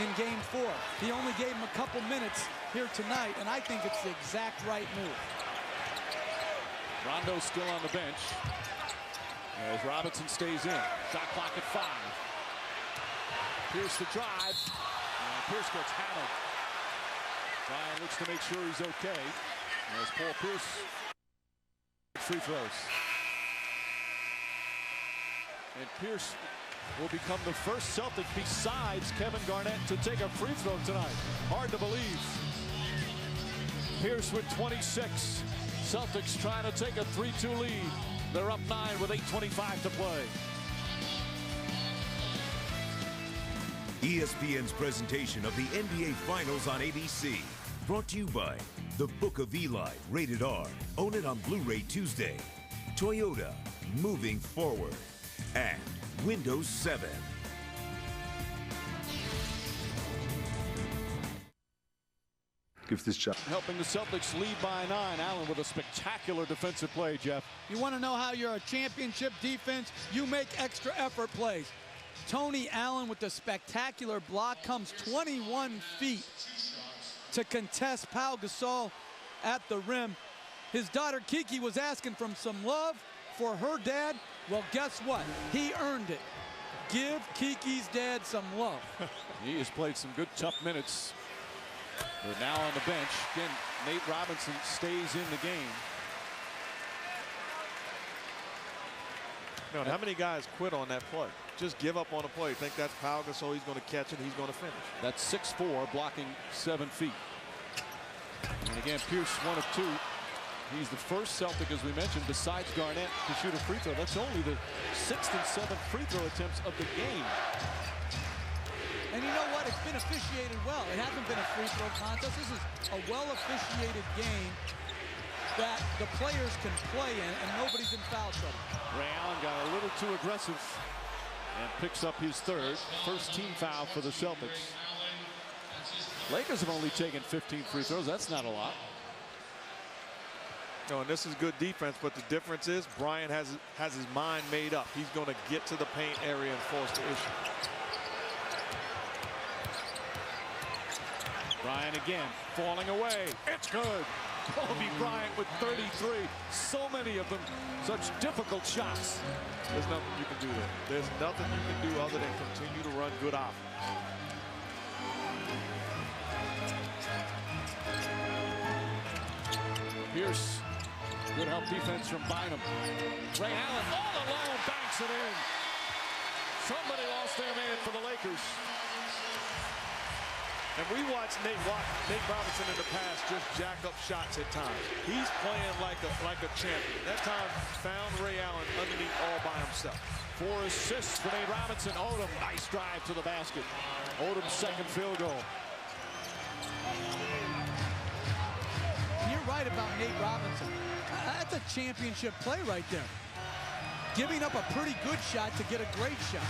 in game 4. He only gave him a couple minutes here tonight, and I think it's the exact right move. Rondo still on the bench as Robinson stays in. Shot clock at 5. Pierce the drive. And Pierce gets hammered. Bryant looks to make sure he's okay as Paul Pierce free throws. And Pierce will become the first Celtic besides Kevin Garnett to take a free throw tonight. Hard to believe. Pierce with 26. Celtics trying to take a 3-2 lead. They're up 9 with 8:25 to play. ESPN's presentation of the NBA Finals on ABC. Brought to you by The Book of Eli, rated R. Own it on Blu-ray Tuesday. Toyota, moving forward. And Windows 7. Give this shot. Helping the Celtics lead by 9. Allen with a spectacular defensive play, Jeff. You want to know how you're a championship defense? You make extra effort plays. Tony Allen with the spectacular block comes 21 feet to contest Pau Gasol at the rim. His daughter Kiki was asking for some love for her dad. Well, guess what? He earned it. Give Kiki's dad some love. He has played some good tough minutes. They're now on the bench. Again, Nate Robinson stays in the game. How many guys quit on that play? Just give up on a play. Think that's Pau Gasol, he's going to catch it, he's going to finish. That's 6'4", blocking 7 feet. And again, Pierce 1 of 2. He's the first Celtic, as we mentioned, besides Garnett, to shoot a free throw. That's only the 6th and 7th free throw attempts of the game. And you know what? It's been officiated well. It hasn't been a free throw contest. This is a well-officiated game that the players can play in, and nobody's in foul trouble. Ray Allen got a little too aggressive and picks up his 3rd. First team foul for the Celtics. Lakers have only taken 15 free throws. That's not a lot. No, and this is good defense, but the difference is Bryant has his mind made up. He's going to get to the paint area and force the issue. Bryant again, falling away. It's good. Kobe Bryant with 33. So many of them. Such difficult shots. There's nothing you can do there. There's nothing you can do other than continue to run good offense. Pierce, good help defense from Bynum. Ray Allen all alone, banks it in. Somebody lost their man for the Lakers. And we watched Nate Robinson in the past just jack up shots at times. He's playing like a champion. That time found Ray Allen underneath all by himself. 4 assists for Nate Robinson. Odom, nice drive to the basket. Odom's 2nd field goal. You're right about Nate Robinson. That's a championship play right there. Giving up a pretty good shot to get a great shot.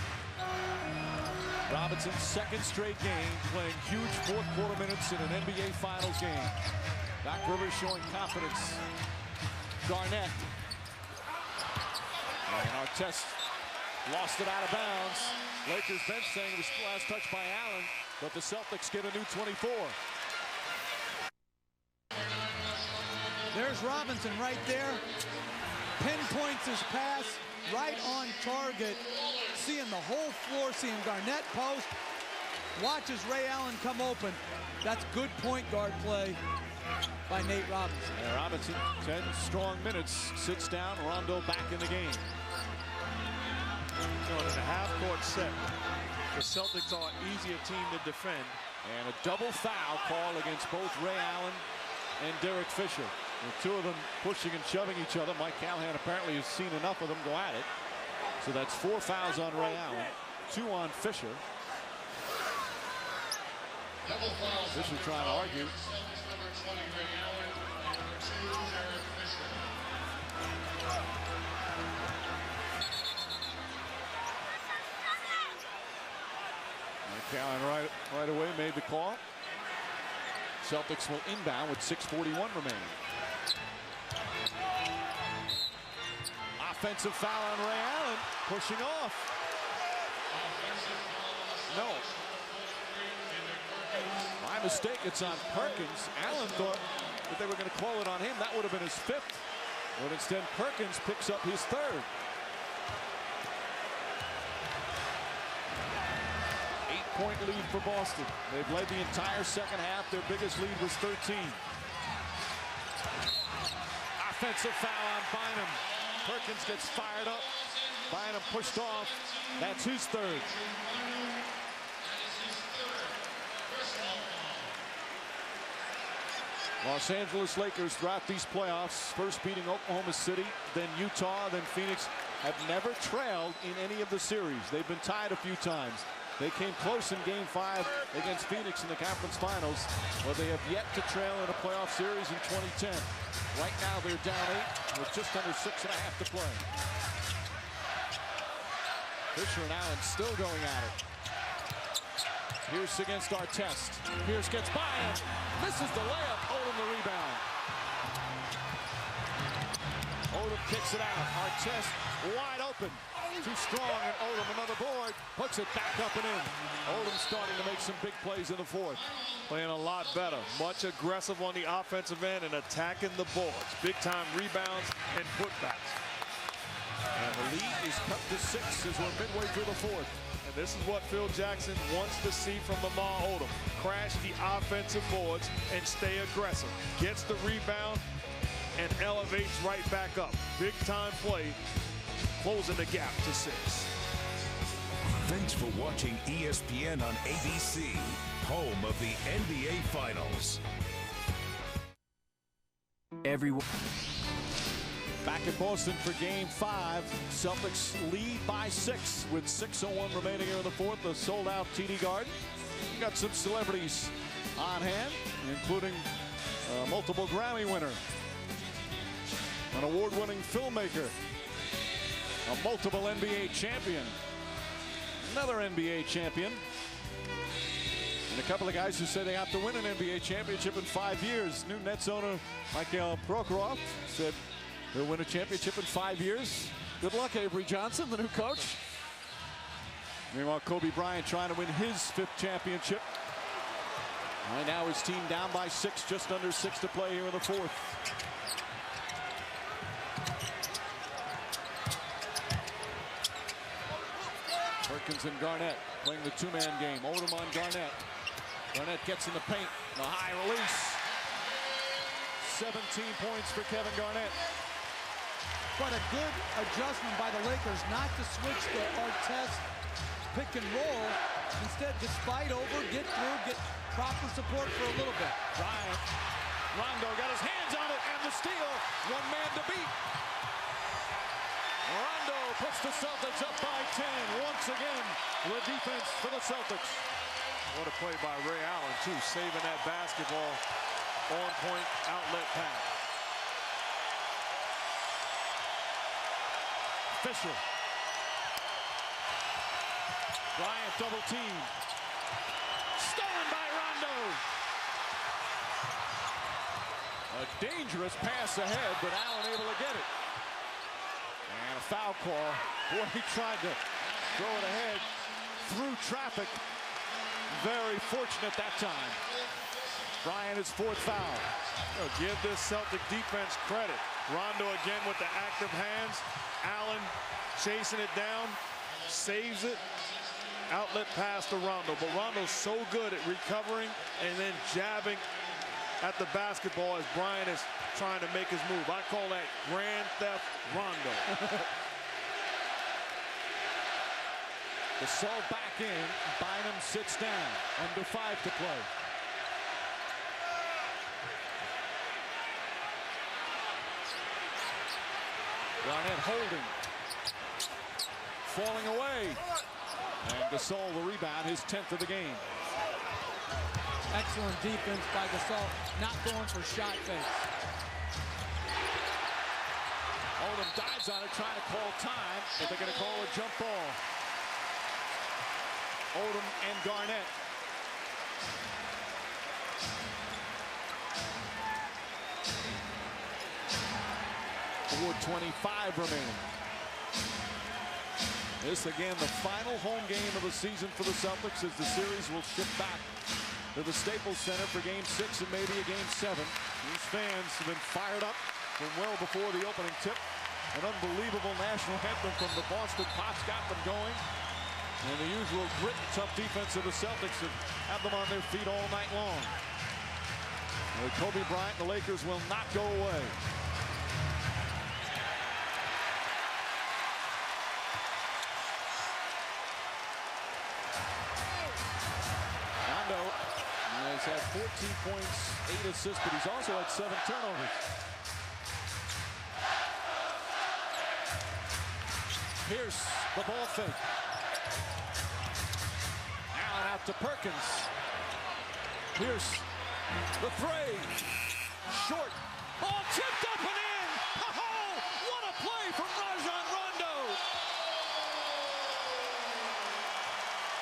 Robinson's 2nd straight game, playing huge 4th quarter minutes in an NBA Finals game. Doc Rivers showing confidence. Garnett. And Artest lost it out of bounds. Lakers bench saying it was last touch by Allen, but the Celtics get a new 24. There's Robinson right there. Pinpoints his pass. Right on target, seeing the whole floor, seeing Garnett post, watches Ray Allen come open. That's good point guard play by Nate Robinson. And Robinson, 10 strong minutes, sits down. Rondo back in the game. So in a half-court set, the Celtics are an easier team to defend. And a double foul call against both Ray Allen and Derek Fisher. The 2 of them pushing and shoving each other. Mike Callahan apparently has seen enough of them go at it. So that's 4 fouls on Ray Allen, 2 on Fisher. Fisher trying to argue. Allen right away made the call. Celtics will inbound with 6:41 remaining. Offensive foul on Ray Allen, pushing off. No. My mistake, it's on Perkins. Allen thought that they were going to call it on him. That would have been his 5th. But instead, Perkins picks up his 3rd. 8-point lead for Boston. They've led the entire second half. Their biggest lead was 13. Offensive foul on Bynum. Perkins gets fired up. Bynum pushed off. That's his 3rd. Los Angeles Lakers throughout these playoffs, first beating Oklahoma City, then Utah, then Phoenix, have never trailed in any of the series. They've been tied a few times. They came close in Game 5 against Phoenix in the conference finals, but they have yet to trail in a playoff series in 2010. Right now they're down 8 with just under 6.5 to play. Fisher and Allen still going at it. Pierce against Artest. Pierce gets by him. Misses the layup. Odom the rebound. Odom kicks it out. Artest wide open. Too strong, and Odom another board. Puts it back up and in. Odom starting to make some big plays in the 4th. Playing a lot better. Much aggressive on the offensive end and attacking the boards. Big time rebounds and putbacks. And the lead is cut to 6 as we're midway through the 4th. And this is what Phil Jackson wants to see from Lamar Odom. Crash the offensive boards and stay aggressive. Gets the rebound and elevates right back up. Big time play, closing the gap to 6. Thanks for watching ESPN on ABC, home of the NBA Finals. Everyone. Back in Boston for Game 5. Celtics lead by 6 with 6:01 remaining here in the 4th. The sold-out TD Garden. We've got some celebrities on hand, including a multiple Grammy winner, an award-winning filmmaker, a multiple NBA champion, another NBA champion, and a couple of guys who say they have to win an NBA championship in 5 years. New Nets owner Mikhail Prokhorov said he'll win a championship in 5 years. Good luck, Avery Johnson, the new coach. Meanwhile, Kobe Bryant trying to win his 5th championship. Right now, his team down by 6, just under 6 to play here in the 4th. Perkins and Garnett playing the 2-man game. Odom on Garnett. Garnett gets in the paint. The high release. 17 points for Kevin Garnett. But a good adjustment by the Lakers not to switch the Artest pick and roll. Instead, just fight over, get through, get proper support for a little bit. Bryant. Rondo got his hands on it, and the steal. 1 man to beat. Rondo puts the Celtics up by 10. Once again, the defense for the Celtics. What a play by Ray Allen, too, saving that basketball. On-point outlet pass. Fisher. Bryant double team. Stolen by Rondo. A dangerous pass ahead, but Allen able to get it. And a foul call. Boy, he tried to throw it ahead through traffic. Very fortunate that time. Bryant his 4th foul. Give this Celtic defense credit. Rondo again with the active hands. Allen chasing it down, saves it. Outlet pass to Rondo, but Rondo's so good at recovering and then jabbing at the basketball as Bryant is trying to make his move. I call that Grand Theft Rondo. Gasol back in. Bynum sits down. Under 5 to play. Garnett holding. Falling away. And Gasol the rebound, his 10th of the game. Excellent defense by Gasol, not going for shot fakes. Odom dives on it, trying to call time, but they're going to call a jump ball. Odom and Garnett. 3:25 remaining. This again the final home game of the season for the Celtics, as the series will shift back to the Staples Center for Game 6 and maybe a Game 7. These fans have been fired up from well before the opening tip. An unbelievable national anthem from the Boston Pops got them going. And the usual grit and tough defense of the Celtics have them on their feet all night long. With Kobe Bryant, the Lakers will not go away. Rondo has had 14 points, 8 assists, but he's also had 7 turnovers. Pierce, the ball fake. Allen out to Perkins. Pierce, the three. Short. Ball tipped up and in. Oh, what a play from Rondo.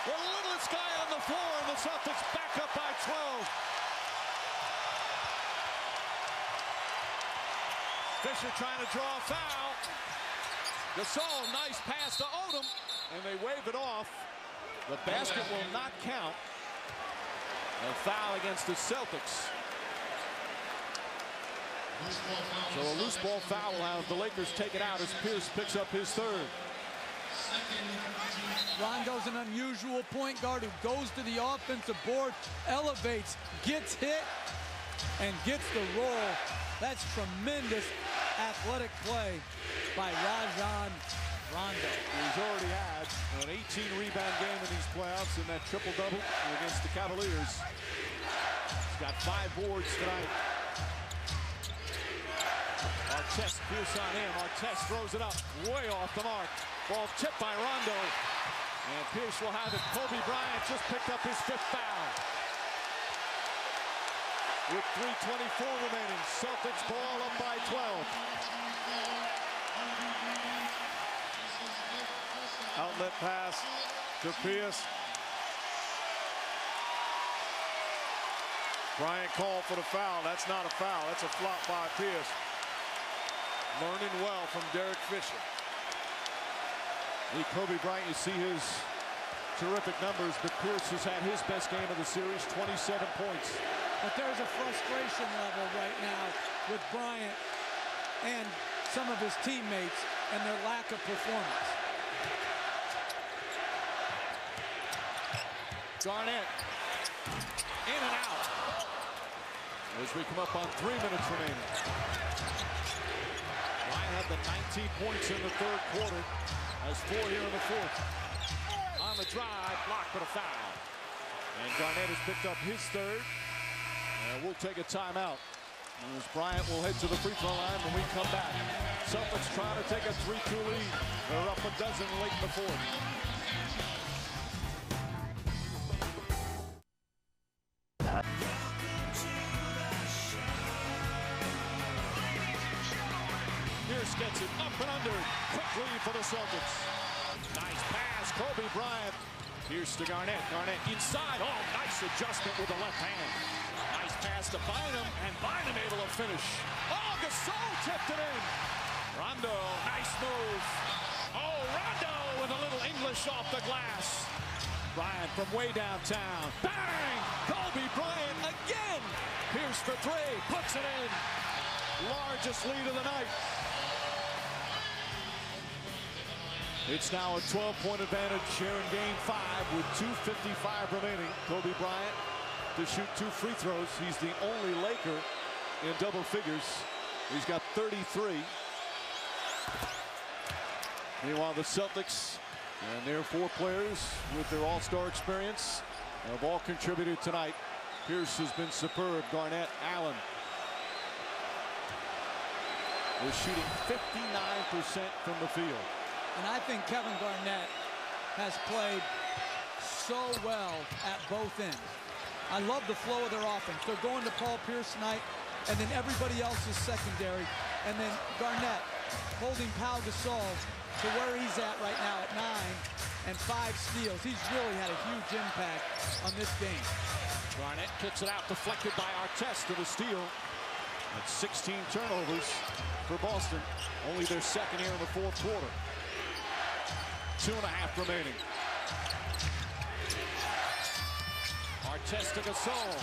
The littlest guy on the floor, and the Celtics back up by 12. Fisher trying to draw a foul. Gasol, nice pass to Odom, and they wave it off. The basket will not count. A foul against the Celtics. So a loose ball foul will have the Lakers take it out as Pierce picks up his third. Rondo's an unusual point guard who goes to the offensive board, elevates, gets hit, and gets the roll. That's tremendous athletic play by Rajon Rondo. He's already had an 18-rebound game in these playoffs in that triple-double against the Cavaliers. He's got 5 boards tonight. Artest, Pierce on him. Artest throws it up, way off the mark. Ball tipped by Rondo. And Pierce will have it. Kobe Bryant just picked up his 5th foul. With 3:24 remaining, Celtics ball up by 12. Outlet pass to Pierce. Bryant called for the foul. That's not a foul. That's a flop by Pierce. Learning well from Derek Fisher. Kobe Bryant, you see his terrific numbers, but Pierce has had his best game of the series, 27 points. But there's a frustration level right now with Bryant and some of his teammates and their lack of performance. Garnett, in and out. As we come up on 3 minutes remaining. Bryant had the 19 points in the 3rd quarter. Has 4 here in the 4th. On the drive, blocked but a foul. And Garnett has picked up his 3rd. And we'll take a timeout. As Bryant will head to the free throw line when we come back. Celtics trying to take a 3-2 lead. They're up a dozen late in the 4th. Pierce gets it up and under. Quick lead for the Celtics. Nice pass, Kobe Bryant. Pierce to Garnett. Garnett inside. Oh, nice adjustment with the left hand. Nice pass to Bynum, and Bynum able to finish. Oh, Gasol tipped it in. Rondo, nice move. Oh, Rondo with a little English off the glass. Bryant from way downtown. Bang! Kobe Bryant again. Pierce for 3, puts it in. Largest lead of the night. It's now a 12-point advantage here in Game 5 with 2:55 remaining. Kobe Bryant to shoot 2 free throws. He's the only Laker in double figures. He's got 33. Meanwhile, the Celtics and their 4 players with their all-star experience have all contributed tonight. Pierce has been superb. Garnett, Allen is shooting 59% from the field. And I think Kevin Garnett has played so well at both ends. I love the flow of their offense. They're going to Paul Pierce tonight, and then everybody else is secondary. And then Garnett holding Pau Gasol to where he's at right now at 9 and 5 steals. He's really had a huge impact on this game. Garnett kicks it out, deflected by Artest to the steal. That's 16 turnovers for Boston. Only their second here in the fourth quarter. 2.5 remaining. Artest to Gasol.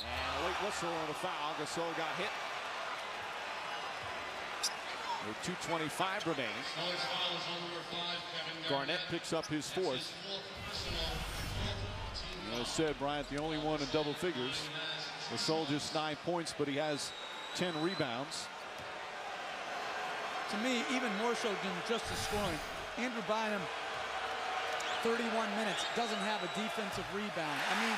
And a late whistle on the foul. Gasol got hit. With 2:25 remaining. Garnett picks up his fourth. As I said, Bryant, the only one in double figures. Gasol just 9 points, but he has 10 rebounds. To me, even more so than just the scoring, Andrew Bynum, 31 minutes, doesn't have a defensive rebound. I mean,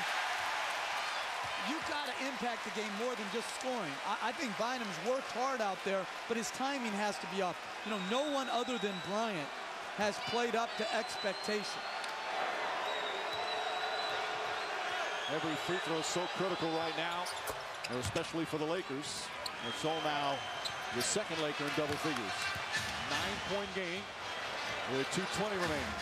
you've got to impact the game more than just scoring. I think Bynum's worked hard out there, but his timing has to be up. You know, no one other than Bryant has played up to expectation. Every free throw is so critical right now, especially for the Lakers. It's all now the second Laker in double figures. 9-point game with 2:20 remaining.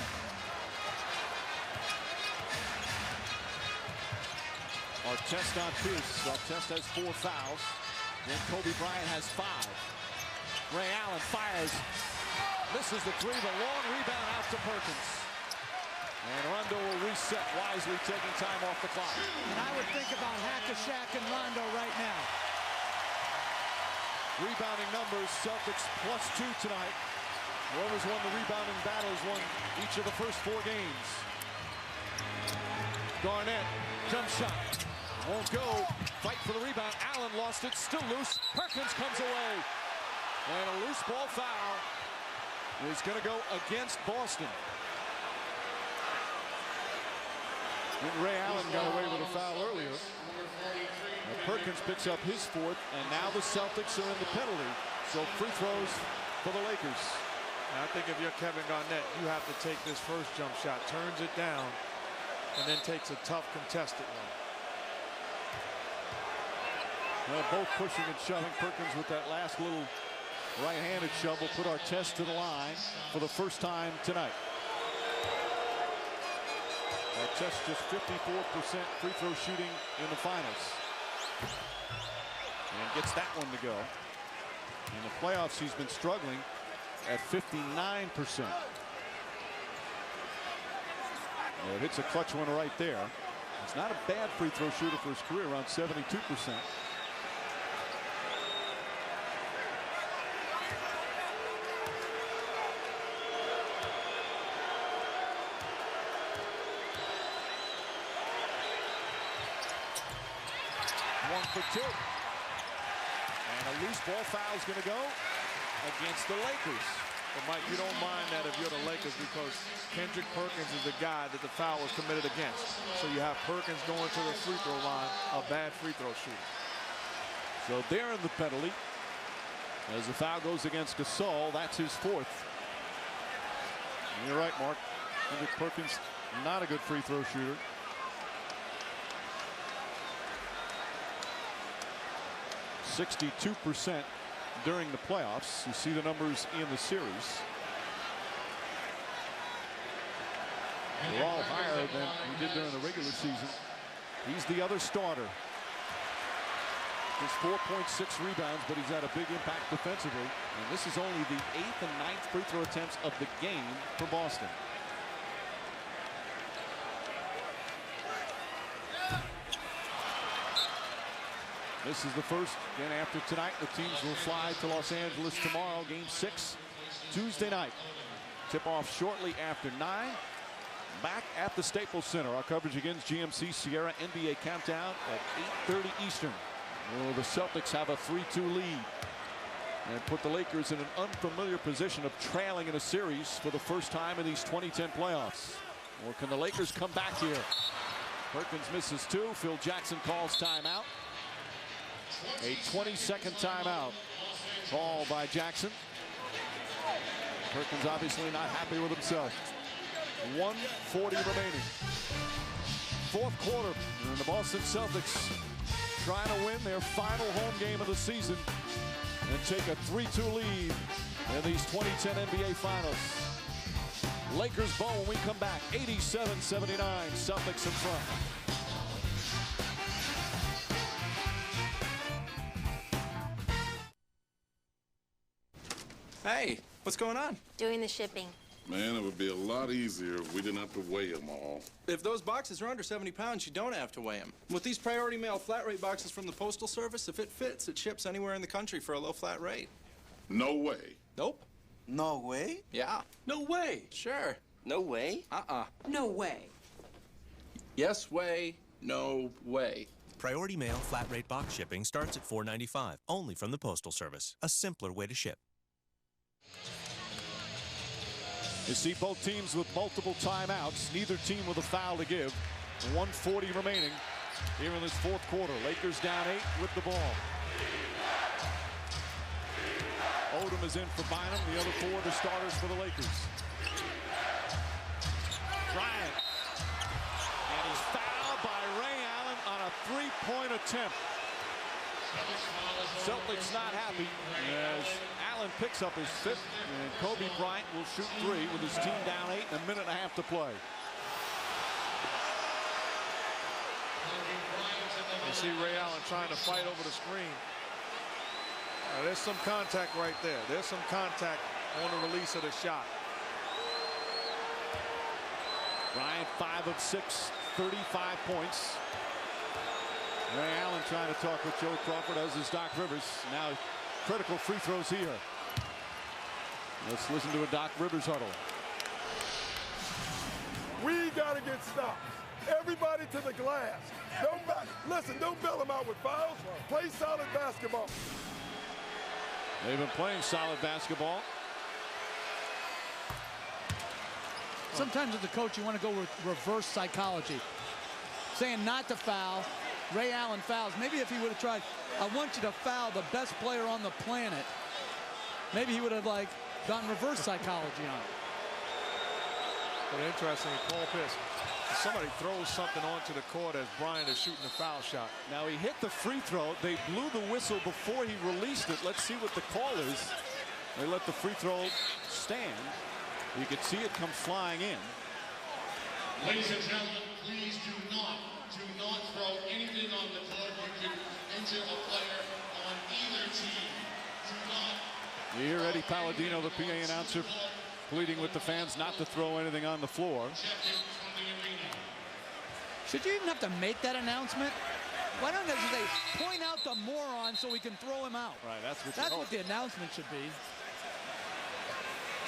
Artest on Pierce. Artest has 4 fouls. Then Kobe Bryant has 5. Ray Allen fires. Misses the 3. The long rebound out to Perkins. And Rondo will reset, wisely taking time off the clock. And I would think about Hack-a-Shaq and Rondo right now. Rebounding numbers, Celtics +2 tonight. Whoever's won the rebounding battle has won each of the first 4 games. Garnett, jump shot. Won't go. Fight for the rebound. Allen lost it. Still loose. Perkins comes away. And a loose ball foul is going to go against Boston. And Ray Allen got away with a foul earlier. Perkins picks up his 4th, and now the Celtics are in the penalty. So free throws for the Lakers. And I think if you're Kevin Garnett, you have to take this first jump shot, turns it down, and then takes a tough contested one. Both pushing and shoving. Perkins with that last little right-handed shove will put Artest to the line for the first time tonight. Artest just 54% free throw shooting in the finals. And gets that one to go. In the playoffs, he's been struggling at 59%. It hits a clutch one right there. It's not a bad free throw shooter for his career, around 72%. For 2. And a loose ball foul is going to go against the Lakers. But Mike, you don't mind that if you're the Lakers because Kendrick Perkins is the guy that the foul was committed against. So you have Perkins going to the free throw line, a bad free throw shooter. So they're in the penalty. As the foul goes against Gasol, that's his 4th. And you're right, Mark. Kendrick Perkins, not a good free throw shooter. 62% during the playoffs. You see the numbers in the series. They're all higher than we did during the regular season. He's the other starter. Just 4.6 rebounds, but he's had a big impact defensively. And this is only the 8th and 9th free throw attempts of the game for Boston. This is the first. Again, after tonight, the teams will fly to Los Angeles tomorrow. Game 6, Tuesday night. Tip-off shortly after 9. Back at the Staples Center. Our coverage begins GMC Sierra NBA Countdown at 8:30 Eastern. Well, the Celtics have a 3-2 lead and put the Lakers in an unfamiliar position of trailing in a series for the first time in these 2010 playoffs. Or can the Lakers come back here? Perkins misses 2. Phil Jackson calls timeout. A 20-second timeout called by Jackson. Perkins obviously not happy with himself. 1:40 remaining. Fourth quarter, and the Boston Celtics trying to win their final home game of the season and take a 3-2 lead in these 2010 NBA Finals. Lakers ball when we come back. 87-79, Celtics in front. Hey, what's going on? Doing the shipping. Man, it would be a lot easier if we didn't have to weigh them all. If those boxes are under 70 pounds, you don't have to weigh them. With these priority mail flat rate boxes from the Postal Service, if it fits, it ships anywhere in the country for a low flat rate. No way. Nope. No way? Yeah. No way. Sure. No way? No way. Yes way, no way. Priority mail flat rate box shipping starts at $4.95, only from the Postal Service. A simpler way to ship. You see both teams with multiple timeouts, neither team with a foul to give. 1:40 remaining here in this fourth quarter. Lakers down 8 with the ball. Odom is in for Bynum, the other 4 the starters for the Lakers. Bryant. And he's fouled by Ray Allen on a three-point attempt. Celtics not happy as Allen picks up his 5th, and Kobe Bryant will shoot 3 with his team down 8 and a minute and a half to play. You see Ray Allen trying to fight over the screen. Now, there's some contact right there. There's some contact on the release of the shot. Bryant 5 of 6, 35 points. Ray Allen trying to talk with Joe Crawford, as is Doc Rivers. Now critical free throws here. Let's listen to a Doc Rivers huddle. We got to get stops. Everybody to the glass. Don't bail them out with fouls. Play solid basketball. They've been playing solid basketball. Sometimes as a coach, you want to go with reverse psychology. Saying not to foul. Ray Allen fouls. Maybe if he would have tried, I want you to foul the best player on the planet. Maybe he would have, like, gotten reverse psychology on it. But interesting, Paul Pierce. Somebody throws something onto the court as Bryant is shooting the foul shot. Now he hit the free throw. They blew the whistle before he released it. Let's see what the call is. They let the free throw stand. You can see it come flying in. Ladies and gentlemen, please do not throw anything on the court. You can injure a player on either team. Do not. You hear Eddie Palladino, the PA announcer, pleading with the fans not to throw anything on the floor. Should you even have to make that announcement? Why don't they say, point out the moron so we can throw him out? Right, that's what the announcement should be.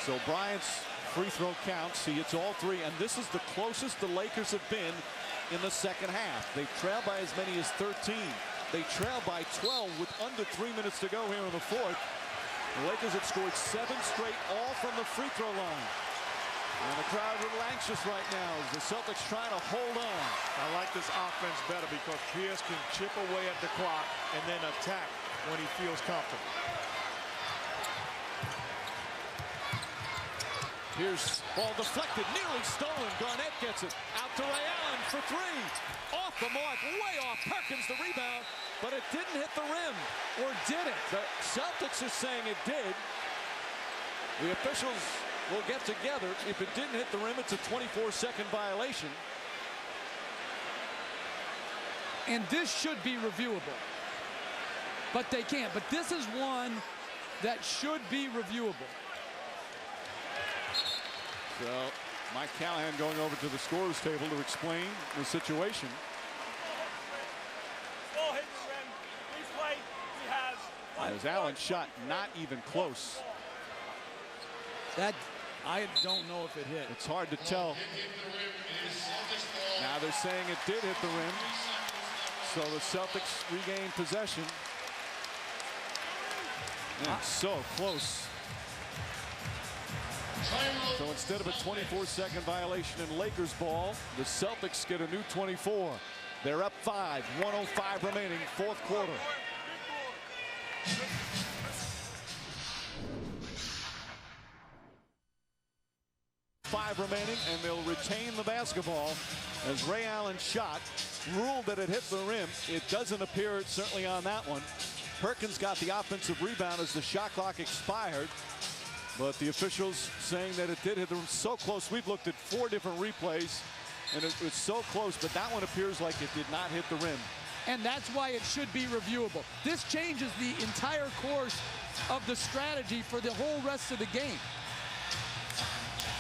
So Bryant's free throw counts. He hits all 3, and this is the closest the Lakers have been in the second half. They trail by as many as 13. They trail by 12 with under 3 minutes to go here in the fourth. The Lakers have scored 7 straight, all from the free throw line. And the crowd a little anxious right now as the Celtics trying to hold on. I like this offense better because Pierce can chip away at the clock and then attack when he feels comfortable. Here's ball deflected, nearly stolen. Garnett gets it out to Ray Allen for 3. Off the mark, way off. Perkins the rebound, but it didn't hit the rim. Or did it? The Celtics are saying it did. The officials will get together. If it didn't hit the rim, it's a 24-second violation. And this should be reviewable. But they can't. But this is one that should be reviewable. So Mike Callahan going over to the scorer's table to explain the situation. Ball hit the rim. Please play. He has. As Allen's shot not even close. That, I don't know if it hit. It's hard to tell. Now they're saying it did hit the rim. So the Celtics regain possession. And so close. So instead of a 24-second violation in Lakers ball, the Celtics get a new 24. They're up 5, 1:05 remaining, fourth quarter. Five remaining, and they'll retain the basketball as Ray Allen's shot ruled that it hit the rim. It doesn't appear, certainly on that one. Perkins got the offensive rebound as the shot clock expired. But the officials saying that it did hit the rim. So close. We've looked at 4 different replays, and it was so close, but that one appears like it did not hit the rim. and that's why it should be reviewable. This changes the entire course of the strategy for the whole rest of the game.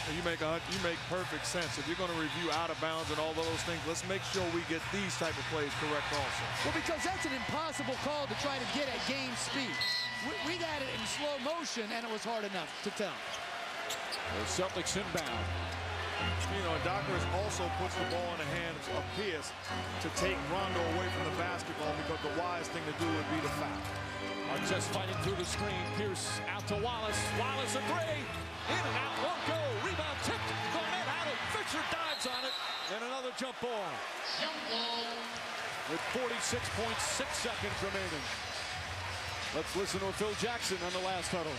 You make perfect sense. If you're going to review out of bounds and all those things, let's make sure we get these type of plays correct also. Well, because that's an impossible call to try to get at game speed. We got it in slow motion, and it was hard enough to tell. The Celtics inbound. You know, Doc Rivers also puts the ball in the hands of Pierce to take Rondo away from the basketball, because the wise thing to do would be to foul. Artest fighting through the screen. Pierce out to Wallace. Wallace a three. In and out, won't go. Rebound tipped. Garnett had it. Fisher dives on it. And another jump ball. With 46.6 seconds remaining. Let's listen to Phil Jackson on the last huddle.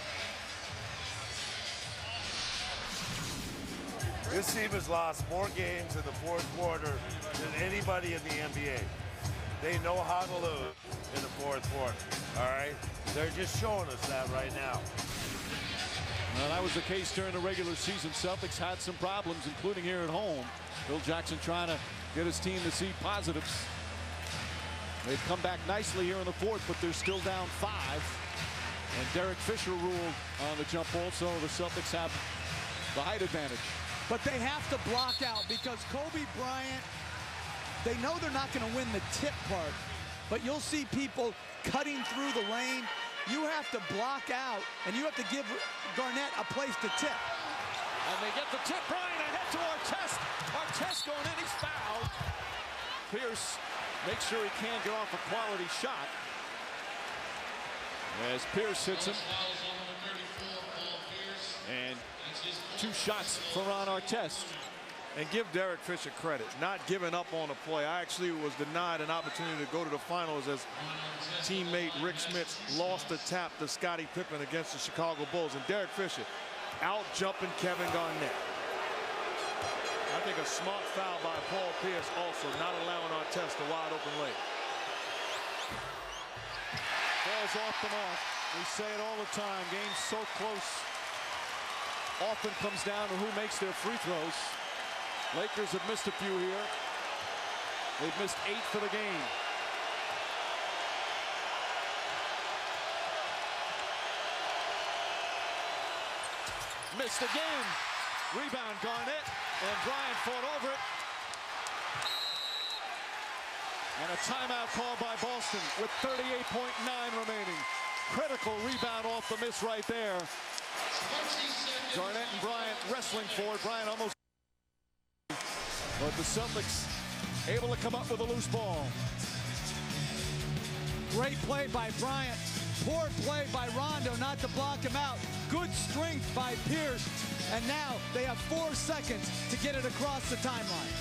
This team has lost more games in the fourth quarter than anybody in the NBA. They know how to lose in the fourth quarter, all right? They're just showing us that right now. Well, that was the case during the regular season. Celtics had some problems, including here at home. Phil Jackson trying to get his team to see positives. They've come back nicely here in the fourth, but they're still down 5. And Derek Fisher ruled on the jump ball, so the Celtics have the height advantage. But they have to block out, because Kobe Bryant, they know they're not going to win the tip part, but you'll see people cutting through the lane. You have to block out, and you have to give Garnett a place to tip. And they get the tip. Bryant ahead to Artest. Artest going in. He's fouled. Pierce makes sure he can get off a quality shot. As Pierce hits him. And 2 shots for Ron Artest. And give Derek Fisher credit, not giving up on a play. I actually was denied an opportunity to go to the finals as teammate Rick Smits lost the tap to Scottie Pippen against the Chicago Bulls. And Derek Fisher out-jumping Kevin Garnett. I think a smart foul by Paul Pierce also, not allowing Artest a wide open lay. Falls off the mark. We say it all the time. Games so close. Often comes down to who makes their free throws. Lakers have missed a few here. They've missed 8 for the game. Missed again. Rebound Garnett, and Bryant fought over it. And a timeout call by Boston with 38.9 remaining. Critical rebound off the miss right there. Garnett and Bryant wrestling for it. Bryant almost. But the Celtics able to come up with a loose ball. Great play by Bryant. Poor play by Rondo not to block him out. Good strength by Pierce. And now they have 4 seconds to get it across the timeline.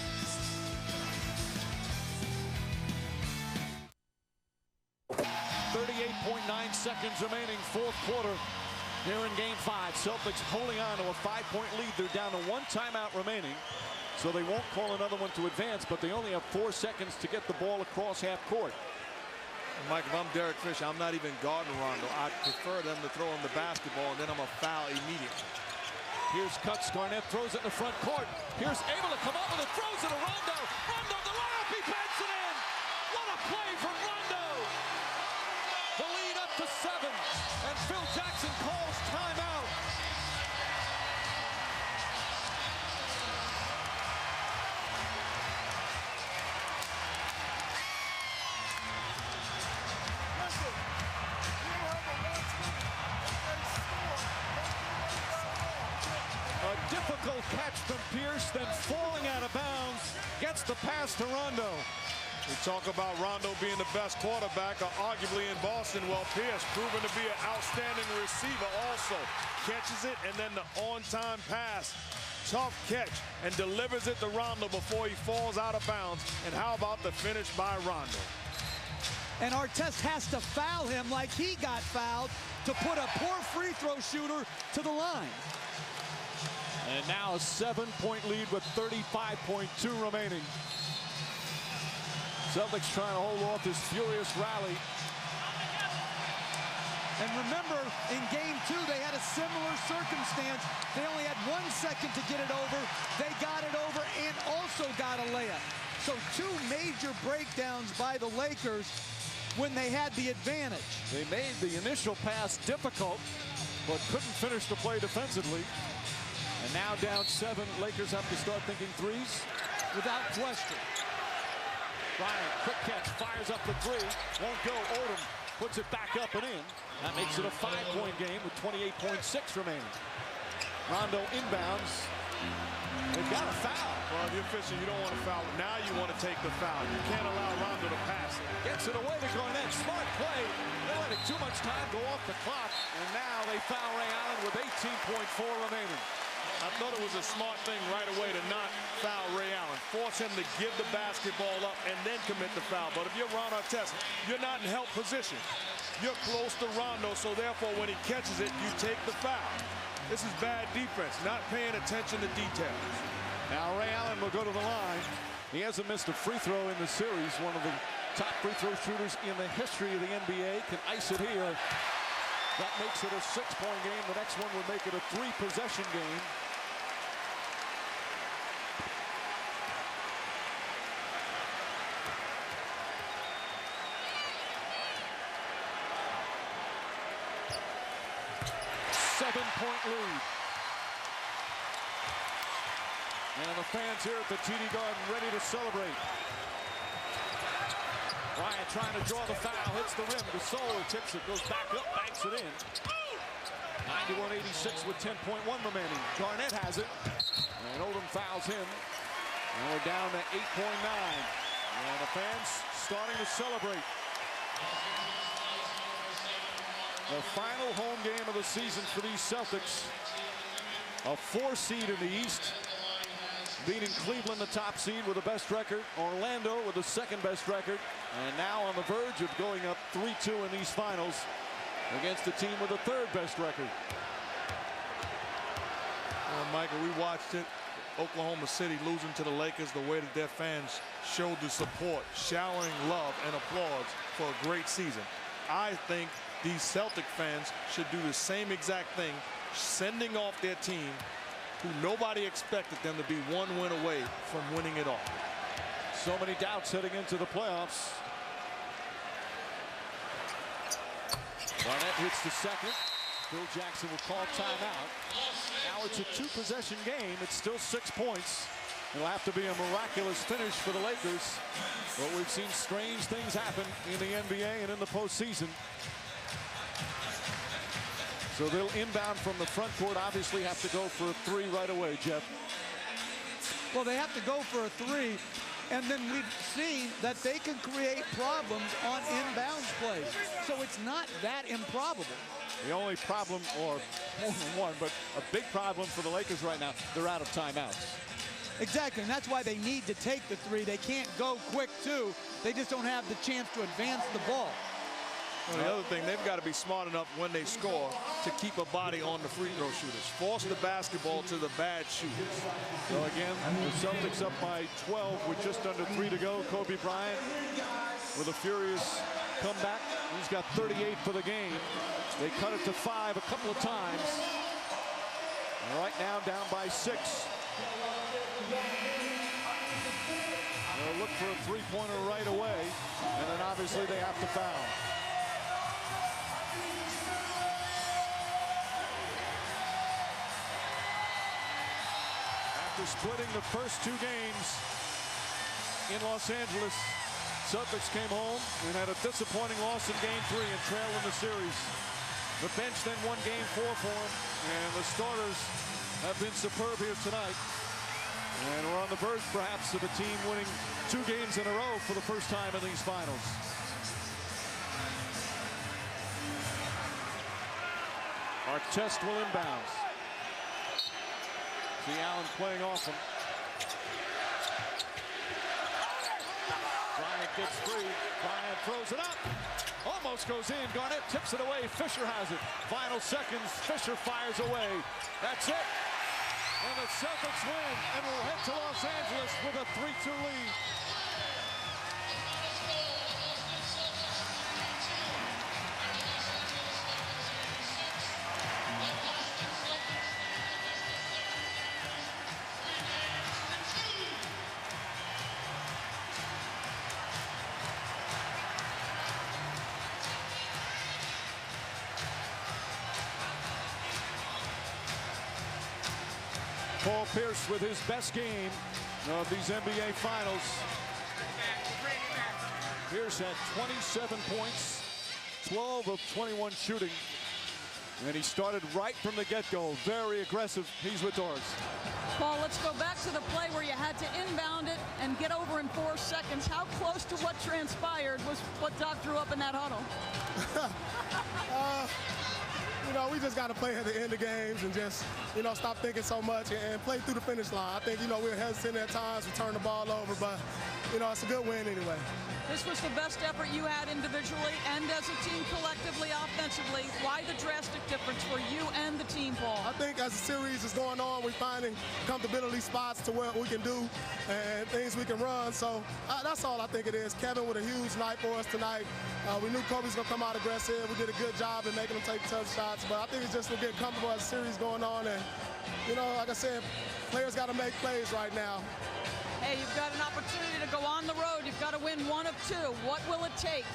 .9 seconds remaining, fourth quarter here in game 5. Celtics holding on to a 5-point lead. They're down to 1 timeout remaining. So they won't call another one to advance, but they only have 4 seconds to get the ball across half court. Mike, if I'm Derek Fisher, I'm not even guarding Rondo. I prefer them to throw him the basketball, and then I'm a foul immediately. Pierce cuts, Garnett throws it in the front court. Pierce able to come up with it, throws it to Rondo. Rondo, the layup, he banks it in. What a play from Rondo. The lead up to 7, and Phil Jackson calls timeout. A difficult catch from Pierce, then falling out of bounds, gets the pass to Rondo. We talk about Rondo being the best quarterback, arguably in Boston. Well, Pierce proven to be an outstanding receiver also. Catches it, and then the on-time pass. Tough catch, and delivers it to Rondo before he falls out of bounds. And how about the finish by Rondo? And Artest has to foul him like he got fouled to put a poor free throw shooter to the line. And now a 7-point lead with 35.2 remaining. Celtics trying to hold off this furious rally. And remember, in game 2, they had a similar circumstance. They only had 1 second to get it over. They got it over and also got a layup. So 2 major breakdowns by the Lakers when they had the advantage. They made the initial pass difficult, but couldn't finish the play defensively. And now down 7, Lakers have to start thinking threes. Without question. Bryant, quick catch, fires up the 3. Won't go. Odom puts it back up and in. That makes it a 5-point game with 28.6 remaining. Rondo inbounds. They've got a foul. Well, if you're Fisher, you don't want to foul. Now you want to take the foul. You can't allow Rondo to pass it. Gets it away to Garnett. Smart play. They're letting too much time go off the clock. And now they foul Ray Allen with 18.4 remaining. I thought it was a smart thing right away to not foul Ray Allen. Force him to give the basketball up and then commit the foul. But if you're Ron Artest, you're not in help position. You're close to Rondo, so therefore when he catches it, you take the foul. This is bad defense, not paying attention to details. Now Ray Allen will go to the line. He hasn't missed a free throw in the series. One of the top free throw shooters in the history of the NBA. Can ice it here. That makes it a 6-point game. The next one would make it a 3-possession game. Seven-point lead. And the fans here at the TD Garden ready to celebrate. Bryant trying to draw the foul, hits the rim. Gasol tips it, goes back up, banks it in. 91-86 with 10.1 remaining. Garnett has it. And Odom fouls him. And we're down to 8.9. And the fans starting to celebrate. The final home game of the season for these Celtics. A 4 seed in the East. Beating Cleveland, the top seed, with the best record. Orlando with the second best record. And now on the verge of going up 3-2 in these finals against the team with the third best record. Well, Michael, we watched it. Oklahoma City losing to the Lakers, the way that their fans showed the support, showering love and applause for a great season. I think these Celtic fans should do the same exact thing, sending off their team who nobody expected them to be 1 win away from winning it all. So many doubts heading into the playoffs. Garnett hits the second. Phil Jackson will call timeout. Now it's a 2-possession game. It's still 6 points. It'll have to be a miraculous finish for the Lakers. But we've seen strange things happen in the NBA and in the postseason. So they'll inbound from the front court, obviously have to go for a 3 right away, Jeff. Well, they have to go for a 3, and then we've seen that they can create problems on inbounds plays. So it's not that improbable. The only problem, or more than one, but a big problem for the Lakers right now, they're out of timeouts. Exactly, and that's why they need to take the 3. They can't go quick, too. They just don't have the chance to advance the ball. Well, the other thing, they've got to be smart enough when they score to keep a body on the free throw shooters. Force the basketball to the bad shooters. So again, the Celtics up by 12 with just under 3 to go. Kobe Bryant with a furious comeback. He's got 38 for the game. They cut it to 5 a couple of times. And right now down by 6. They'll look for a 3-pointer right away. And then obviously they have to foul. After splitting the first 2 games in Los Angeles, Celtics came home and had a disappointing loss in Game 3 and trailed in the series. The bench then won Game 4 for them, and the starters have been superb here tonight. And we're on the verge, perhaps, of a team winning 2 games in a row for the first time in these finals. Artest will inbounds. See Allen playing off him. Bryant gets free. Bryant throws it up. Almost goes in. Garnett tips it away. Fisher has it. Final seconds. Fisher fires away. That's it. And the Celtics win and will head to Los Angeles with a 3-2 lead. Paul Pierce with his best game of these NBA Finals. Pierce had 27 points, 12 of 21 shooting. And he started right from the get-go. Very aggressive. He's with Doris. Paul, let's go back to the play where you had to inbound it and get over in 4 seconds. How close to what transpired was what Doc drew up in that huddle? You know, we just got to play at the end of games and just, you know, stop thinking so much and play through the finish line. I think, you know, we're hesitant at times to turn the ball over, but, you know, it's a good win anyway. This was the best effort you had individually and as a team collectively offensively. Why the drastic difference for you and the team, Paul? I think as the series is going on, we're finding comfortability spots to what we can do and things we can run. So that's all I think it is. Kevin with a huge night for us tonight. We knew Kobe's going to come out aggressive. We did a good job in making him take tough shots. But I think it's just we'll get comfortable as the series going on. And, you know, like I said, players got to make plays right now. Hey, you've got an opportunity to go on the road. You've got to win one of two. What will it take?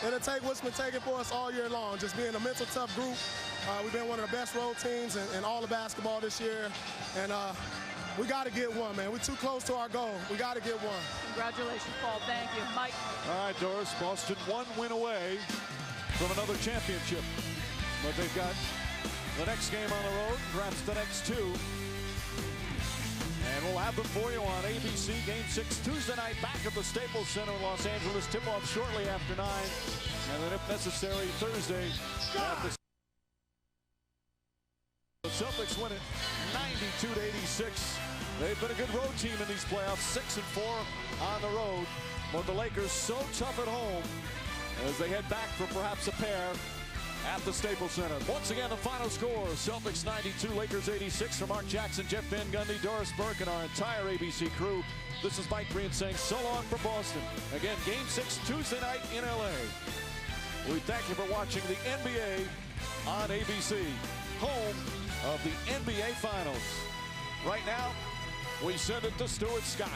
It'll take what's been taken for us all year long, just being a mental tough group. We've been one of the best road teams in all of basketball this year. And we got to get one, man. We're too close to our goal. We got to get one. Congratulations, Paul. Thank you. Mike. All right, Doris. Boston one win away from another championship. But they've got the next game on the road, perhaps the next two. And we'll have them for you on ABC. Game 6 Tuesday night back at the Staples Center in Los Angeles. Tip-off shortly after 9. And then if necessary, Thursday at the Celtics win it 92-86. They've been a good road team in these playoffs, 6-4 on the road. But the Lakers so tough at home as they head back for perhaps a pair at the Staples Center. Once again, the final score, Celtics 92, Lakers 86. For Mark Jackson, Jeff Van Gundy, Doris Burke, and our entire ABC crew, this is Mike Green saying so long from Boston. Again, Game 6 Tuesday night in LA. We thank you for watching the NBA on ABC, home of the NBA Finals. Right now, we send it to Stuart Scott.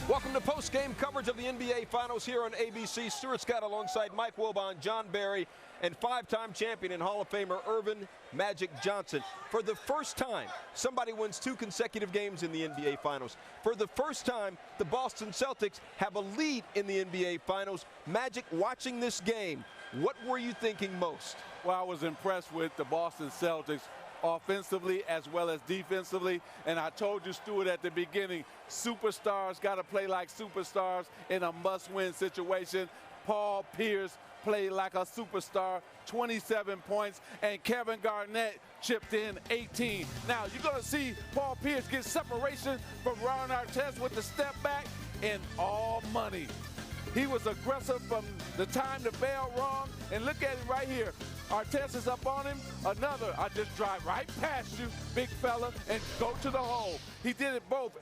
Welcome to post-game coverage of the NBA Finals here on ABC. Stuart Scott alongside Mike Wilbon, John Barry, and five-time champion and Hall of Famer Earvin Magic Johnson. For the first time, somebody wins 2 consecutive games in the NBA Finals. For the first time, the Boston Celtics have a lead in the NBA Finals. Magic, watching this game, what were you thinking most? Well, I was impressed with the Boston Celtics offensively as well as defensively. And I told you, Stuart, at the beginning, superstars got to play like superstars in a must-win situation. Paul Pierce played like a superstar, 27 points, and Kevin Garnett chipped in 18. Now, you're going to see Paul Pierce get separation from Ron Artest with the step back and all money. He was aggressive from the time the bell rung, and look at him right here. Artest is up on him. Another, I just drive right past you, big fella, and go to the hole. He did it both.